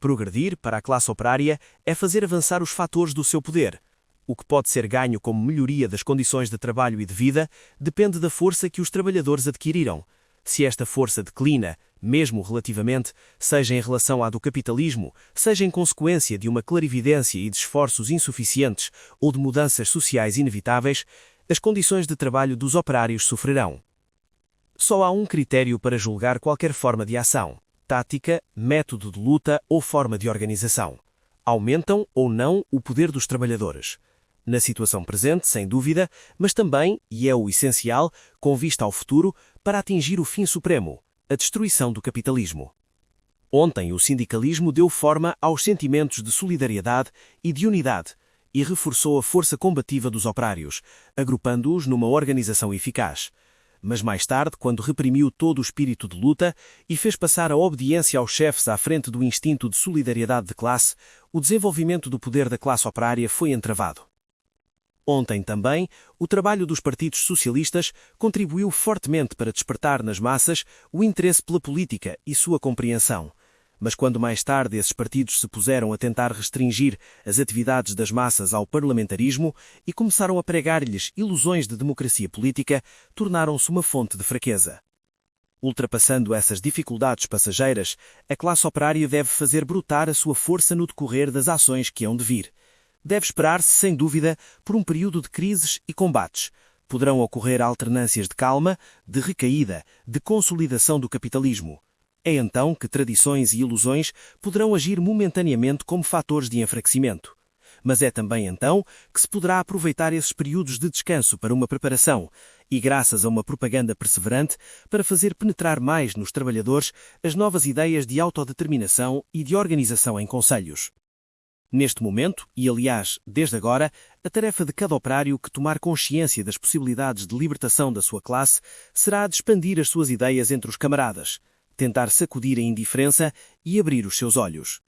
Progredir para a classe operária é fazer avançar os fatores do seu poder. O que pode ser ganho como melhoria das condições de trabalho e de vida depende da força que os trabalhadores adquiriram. Se esta força declina, mesmo relativamente, seja em relação à do capitalismo, seja em consequência de uma clarividência e de esforços insuficientes ou de mudanças sociais inevitáveis, as condições de trabalho dos operários sofrerão. Só há um critério para julgar qualquer forma de ação: tática, método de luta ou forma de organização. Aumentam ou não o poder dos trabalhadores. Na situação presente, sem dúvida, mas também, e é o essencial, com vista ao futuro, para atingir o fim supremo, a destruição do capitalismo. Ontem o sindicalismo deu forma aos sentimentos de solidariedade e de unidade e reforçou a força combativa dos operários, agrupando-os numa organização eficaz. Mas mais tarde, quando reprimiu todo o espírito de luta e fez passar a obediência aos chefes à frente do instinto de solidariedade de classe, o desenvolvimento do poder da classe operária foi entravado. Ontem também, o trabalho dos partidos socialistas contribuiu fortemente para despertar nas massas o interesse pela política e sua compreensão. Mas quando mais tarde esses partidos se puseram a tentar restringir as atividades das massas ao parlamentarismo e começaram a pregar-lhes ilusões de democracia política, tornaram-se uma fonte de fraqueza. Ultrapassando essas dificuldades passageiras, a classe operária deve fazer brotar a sua força no decorrer das ações que hão de vir. Deve esperar-se, sem dúvida, por um período de crises e combates. Poderão ocorrer alternâncias de calma, de recaída, de consolidação do capitalismo. É então que tradições e ilusões poderão agir momentaneamente como fatores de enfraquecimento. Mas é também então que se poderá aproveitar esses períodos de descanso para uma preparação e, graças a uma propaganda perseverante, para fazer penetrar mais nos trabalhadores as novas ideias de autodeterminação e de organização em conselhos. Neste momento, e aliás, desde agora, a tarefa de cada operário que tomar consciência das possibilidades de libertação da sua classe será a de expandir as suas ideias entre os camaradas, tentar sacudir a indiferença e abrir os seus olhos.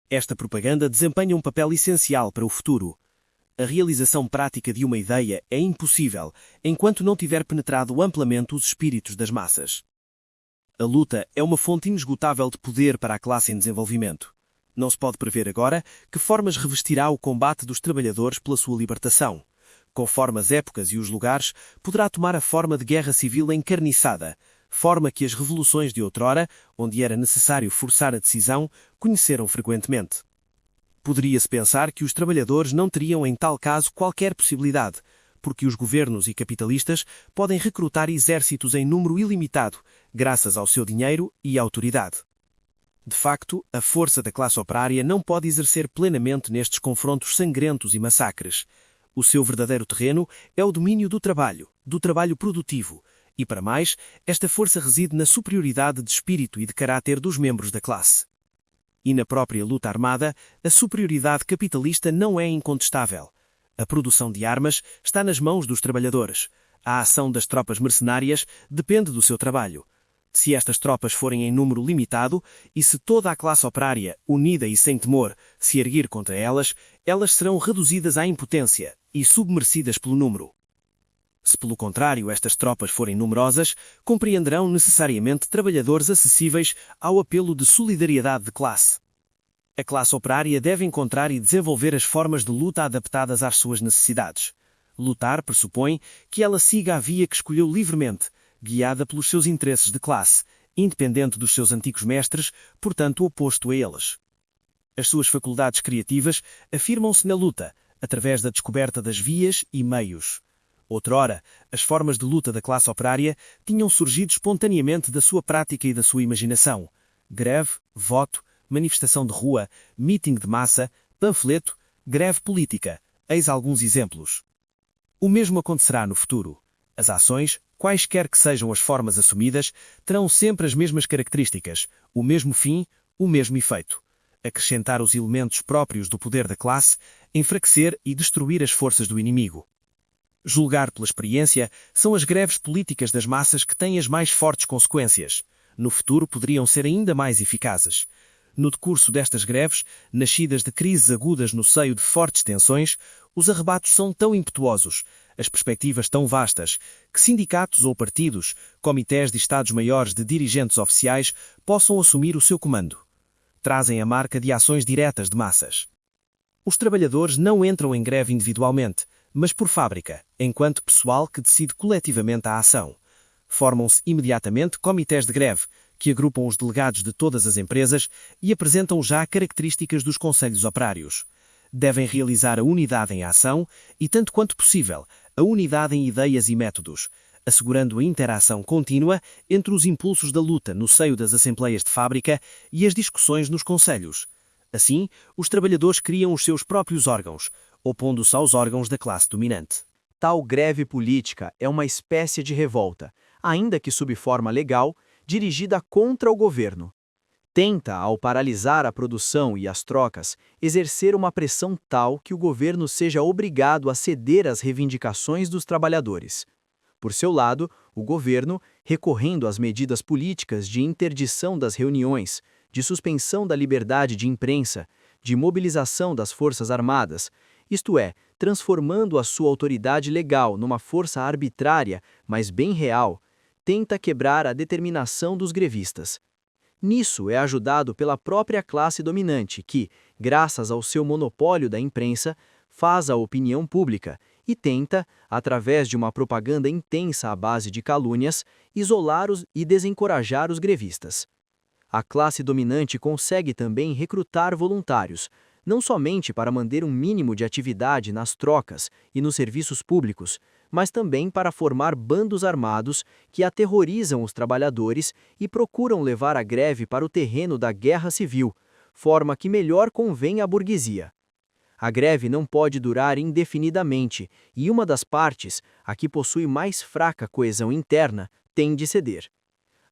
Esta propaganda desempenha um papel essencial para o futuro. A realização prática de uma ideia é impossível enquanto não tiver penetrado amplamente os espíritos das massas. A luta é uma fonte inesgotável de poder para a classe em desenvolvimento. Não se pode prever agora que formas revestirá o combate dos trabalhadores pela sua libertação. Conforme as épocas e os lugares, poderá tomar a forma de guerra civil encarniçada, forma que as revoluções de outrora, onde era necessário forçar a decisão, conheceram frequentemente. Poderia-se pensar que os trabalhadores não teriam em tal caso qualquer possibilidade, porque os governos e capitalistas podem recrutar exércitos em número ilimitado, graças ao seu dinheiro e autoridade. De facto, a força da classe operária não pode exercer plenamente nestes confrontos sangrentos e massacres. O seu verdadeiro terreno é o domínio do trabalho produtivo, e para mais, esta força reside na superioridade de espírito e de caráter dos membros da classe. E na própria luta armada, a superioridade capitalista não é incontestável. A produção de armas está nas mãos dos trabalhadores. A ação das tropas mercenárias depende do seu trabalho. Se estas tropas forem em número limitado e se toda a classe operária, unida e sem temor, se erguer contra elas, elas serão reduzidas à impotência e submersidas pelo número. Se, pelo contrário, estas tropas forem numerosas, compreenderão necessariamente trabalhadores acessíveis ao apelo de solidariedade de classe. A classe operária deve encontrar e desenvolver as formas de luta adaptadas às suas necessidades. Lutar pressupõe que ela siga a via que escolheu livremente, guiada pelos seus interesses de classe, independente dos seus antigos mestres, portanto oposto a eles. As suas faculdades criativas afirmam-se na luta, através da descoberta das vias e meios. Outrora, as formas de luta da classe operária tinham surgido espontaneamente da sua prática e da sua imaginação. Greve, voto, manifestação de rua, meeting de massa, panfleto, greve política. Eis alguns exemplos. O mesmo acontecerá no futuro. As ações, quaisquer que sejam as formas assumidas, terão sempre as mesmas características, o mesmo fim, o mesmo efeito: acrescentar os elementos próprios do poder da classe, enfraquecer e destruir as forças do inimigo. Julgar pela experiência, são as greves políticas das massas que têm as mais fortes consequências. No futuro poderiam ser ainda mais eficazes. No decurso destas greves, nascidas de crises agudas no seio de fortes tensões, os arrebatos são tão impetuosos, as perspectivas tão vastas, que sindicatos ou partidos, comitês de Estados-Maiores de dirigentes oficiais, possam assumir o seu comando. Trazem a marca de ações diretas de massas. Os trabalhadores não entram em greve individualmente, mas por fábrica, enquanto pessoal que decide coletivamente a ação. Formam-se imediatamente comitês de greve, que agrupam os delegados de todas as empresas e apresentam já características dos conselhos operários. Devem realizar a unidade em ação e, tanto quanto possível, a unidade em ideias e métodos, assegurando a interação contínua entre os impulsos da luta no seio das assembleias de fábrica e as discussões nos conselhos. Assim, os trabalhadores criam os seus próprios órgãos, opondo-se aos órgãos da classe dominante. Tal greve política é uma espécie de revolta, ainda que sob forma legal, dirigida contra o governo. Tenta, ao paralisar a produção e as trocas, exercer uma pressão tal que o governo seja obrigado a ceder às reivindicações dos trabalhadores. Por seu lado, o governo, recorrendo às medidas políticas de interdição das reuniões, de suspensão da liberdade de imprensa, de mobilização das forças armadas, isto é, transformando a sua autoridade legal numa força arbitrária, mas bem real, tenta quebrar a determinação dos grevistas. Nisso é ajudado pela própria classe dominante que, graças ao seu monopólio da imprensa, faz a opinião pública e tenta, através de uma propaganda intensa à base de calúnias, isolar-os e desencorajar os grevistas. A classe dominante consegue também recrutar voluntários, não somente para manter um mínimo de atividade nas trocas e nos serviços públicos, mas também para formar bandos armados que aterrorizam os trabalhadores e procuram levar a greve para o terreno da guerra civil, forma que melhor convém à burguesia. A greve não pode durar indefinidamente e uma das partes, a que possui mais fraca coesão interna, tem de ceder.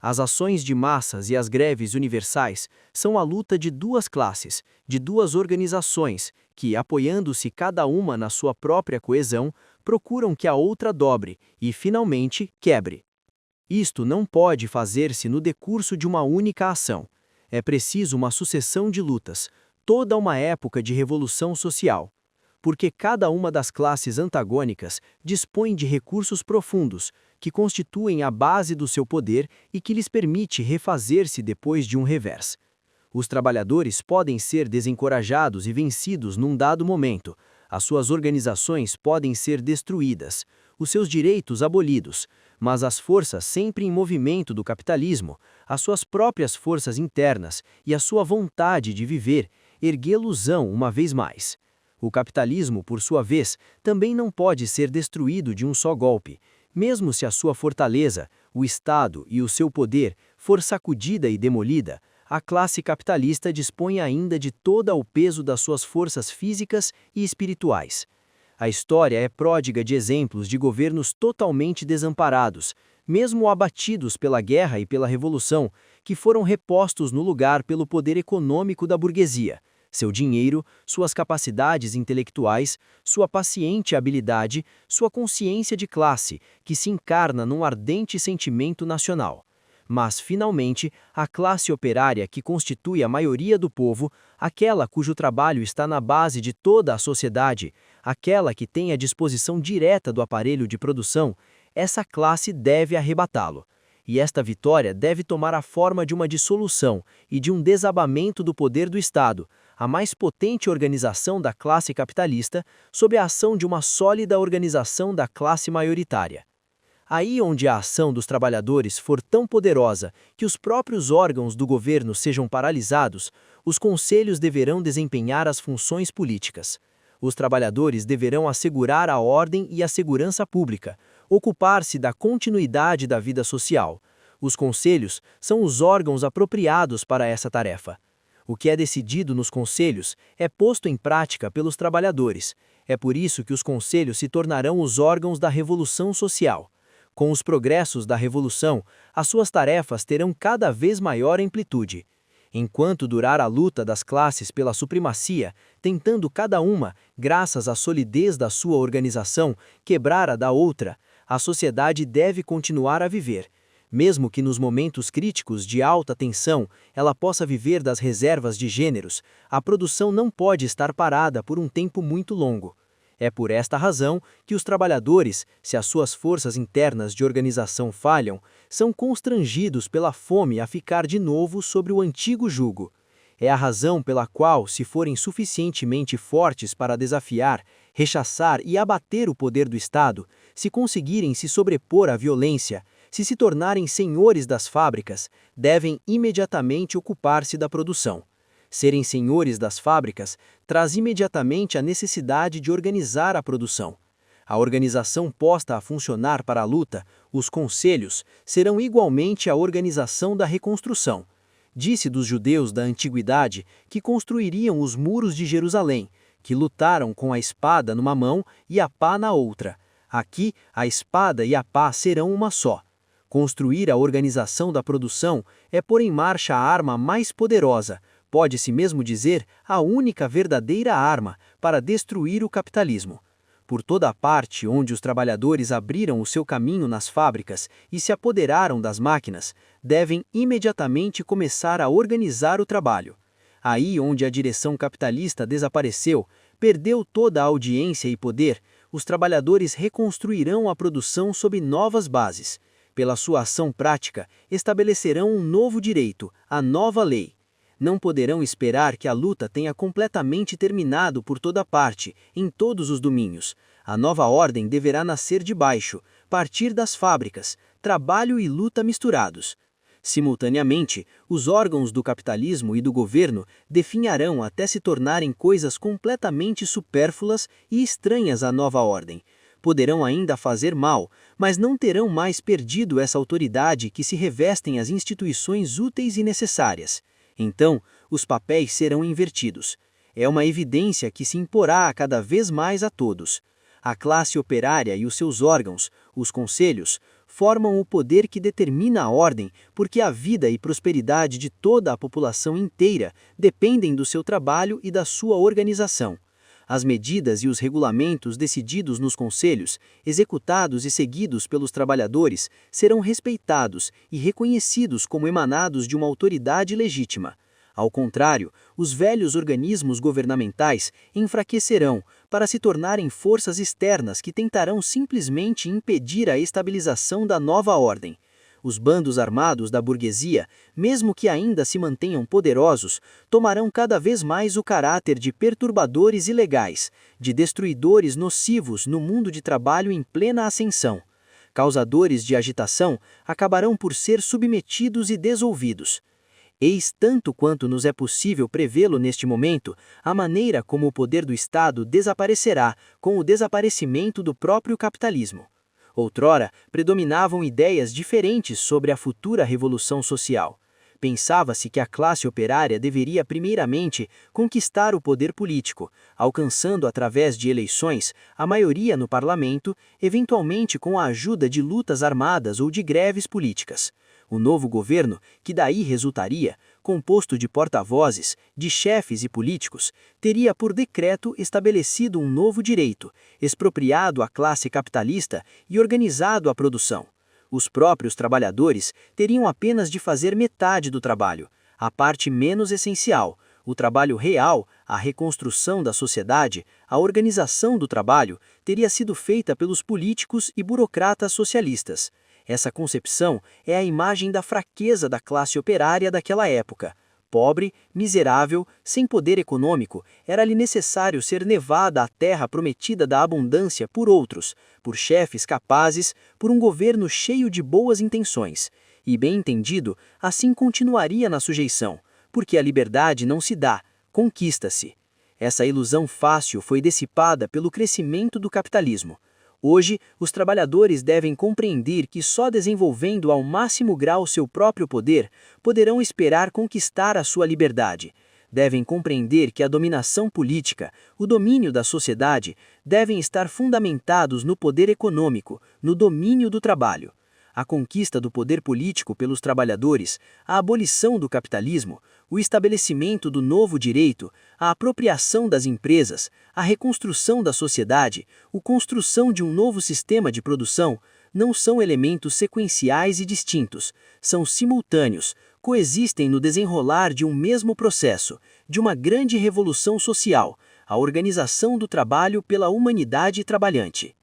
As ações de massas e as greves universais são a luta de duas classes, de duas organizações, que, apoiando-se cada uma na sua própria coesão, procuram que a outra dobre e, finalmente, quebre. Isto não pode fazer-se no decurso de uma única ação. É preciso uma sucessão de lutas, toda uma época de revolução social. Porque cada uma das classes antagônicas dispõe de recursos profundos, que constituem a base do seu poder e que lhes permite refazer-se depois de um revés. Os trabalhadores podem ser desencorajados e vencidos num dado momento, as suas organizações podem ser destruídas, os seus direitos abolidos, mas as forças sempre em movimento do capitalismo, as suas próprias forças internas e a sua vontade de viver, erguê-los-ão uma vez mais. O capitalismo, por sua vez, também não pode ser destruído de um só golpe, mesmo se a sua fortaleza, o Estado e o seu poder for sacudida e demolida, a classe capitalista dispõe ainda de todo o peso das suas forças físicas e espirituais. A história é pródiga de exemplos de governos totalmente desamparados, mesmo abatidos pela guerra e pela revolução, que foram repostos no lugar pelo poder econômico da burguesia, seu dinheiro, suas capacidades intelectuais, sua paciente habilidade, sua consciência de classe, que se encarna num ardente sentimento nacional. Mas, finalmente, a classe operária que constitui a maioria do povo, aquela cujo trabalho está na base de toda a sociedade, aquela que tem a disposição direta do aparelho de produção, essa classe deve arrebatá-lo. E esta vitória deve tomar a forma de uma dissolução e de um desabamento do poder do Estado, a mais potente organização da classe capitalista, sob a ação de uma sólida organização da classe maioritária. Aí onde a ação dos trabalhadores for tão poderosa que os próprios órgãos do governo sejam paralisados, os conselhos deverão desempenhar as funções políticas. Os trabalhadores deverão assegurar a ordem e a segurança pública, ocupar-se da continuidade da vida social. Os conselhos são os órgãos apropriados para essa tarefa. O que é decidido nos conselhos é posto em prática pelos trabalhadores. É por isso que os conselhos se tornarão os órgãos da revolução social. Com os progressos da revolução, as suas tarefas terão cada vez maior amplitude. Enquanto durar a luta das classes pela supremacia, tentando cada uma, graças à solidez da sua organização, quebrar a da outra, a sociedade deve continuar a viver. Mesmo que nos momentos críticos de alta tensão ela possa viver das reservas de gêneros, a produção não pode estar parada por um tempo muito longo. É por esta razão que os trabalhadores, se as suas forças internas de organização falham, são constrangidos pela fome a ficar de novo sobre o antigo jugo. É a razão pela qual, se forem suficientemente fortes para desafiar, rechaçar e abater o poder do Estado, se conseguirem se sobrepor à violência, se tornarem senhores das fábricas, devem imediatamente ocupar-se da produção. Serem senhores das fábricas traz imediatamente a necessidade de organizar a produção. A organização posta a funcionar para a luta, os conselhos, serão igualmente a organização da reconstrução. Disse dos judeus da antiguidade que construiriam os muros de Jerusalém, que lutaram com a espada numa mão e a pá na outra. Aqui, a espada e a pá serão uma só. Construir a organização da produção é pôr em marcha a arma mais poderosa, pode-se mesmo dizer a única verdadeira arma para destruir o capitalismo. Por toda a parte onde os trabalhadores abriram o seu caminho nas fábricas e se apoderaram das máquinas, devem imediatamente começar a organizar o trabalho. Aí onde a direção capitalista desapareceu, perdeu toda a audiência e poder, os trabalhadores reconstruirão a produção sob novas bases. Pela sua ação prática, estabelecerão um novo direito, a nova lei. Não poderão esperar que a luta tenha completamente terminado por toda parte, em todos os domínios. A nova ordem deverá nascer de baixo, partir das fábricas, trabalho e luta misturados. Simultaneamente, os órgãos do capitalismo e do governo definharão até se tornarem coisas completamente supérfluas e estranhas à nova ordem. Poderão ainda fazer mal, mas não terão mais perdido essa autoridade que se revestem as instituições úteis e necessárias. Então, os papéis serão invertidos. É uma evidência que se imporá cada vez mais a todos. A classe operária e os seus órgãos, os conselhos, formam o poder que determina a ordem, porque a vida e prosperidade de toda a população inteira dependem do seu trabalho e da sua organização. As medidas e os regulamentos decididos nos conselhos, executados e seguidos pelos trabalhadores, serão respeitados e reconhecidos como emanados de uma autoridade legítima. Ao contrário, os velhos organismos governamentais enfraquecerão para se tornarem forças externas que tentarão simplesmente impedir a estabilização da nova ordem. Os bandos armados da burguesia, mesmo que ainda se mantenham poderosos, tomarão cada vez mais o caráter de perturbadores ilegais, de destruidores nocivos no mundo de trabalho em plena ascensão. Causadores de agitação acabarão por ser submetidos e desouvidos. Eis tanto quanto nos é possível prevê-lo neste momento, a maneira como o poder do Estado desaparecerá com o desaparecimento do próprio capitalismo. Outrora, predominavam ideias diferentes sobre a futura revolução social. Pensava-se que a classe operária deveria primeiramente conquistar o poder político, alcançando através de eleições a maioria no parlamento, eventualmente com a ajuda de lutas armadas ou de greves políticas. O novo governo, que daí resultaria, composto de porta-vozes, de chefes e políticos, teria por decreto estabelecido um novo direito, expropriado a classe capitalista e organizado a produção. Os próprios trabalhadores teriam apenas de fazer metade do trabalho, a parte menos essencial, o trabalho real, a reconstrução da sociedade, a organização do trabalho, teria sido feita pelos políticos e burocratas socialistas. Essa concepção é a imagem da fraqueza da classe operária daquela época. Pobre, miserável, sem poder econômico, era-lhe necessário ser levada à terra prometida da abundância por outros, por chefes capazes, por um governo cheio de boas intenções. E, bem entendido, assim continuaria na sujeição, porque a liberdade não se dá, conquista-se. Essa ilusão fácil foi dissipada pelo crescimento do capitalismo. Hoje, os trabalhadores devem compreender que só desenvolvendo ao máximo grau seu próprio poder, poderão esperar conquistar a sua liberdade. devem compreender que a dominação política, o domínio da sociedade, devem estar fundamentados no poder econômico, no domínio do trabalho. A conquista do poder político pelos trabalhadores, a abolição do capitalismo, o estabelecimento do novo direito, a apropriação das empresas, a reconstrução da sociedade, a construção de um novo sistema de produção, não são elementos sequenciais e distintos, são simultâneos, coexistem no desenrolar de um mesmo processo, de uma grande revolução social, a organização do trabalho pela humanidade trabalhante.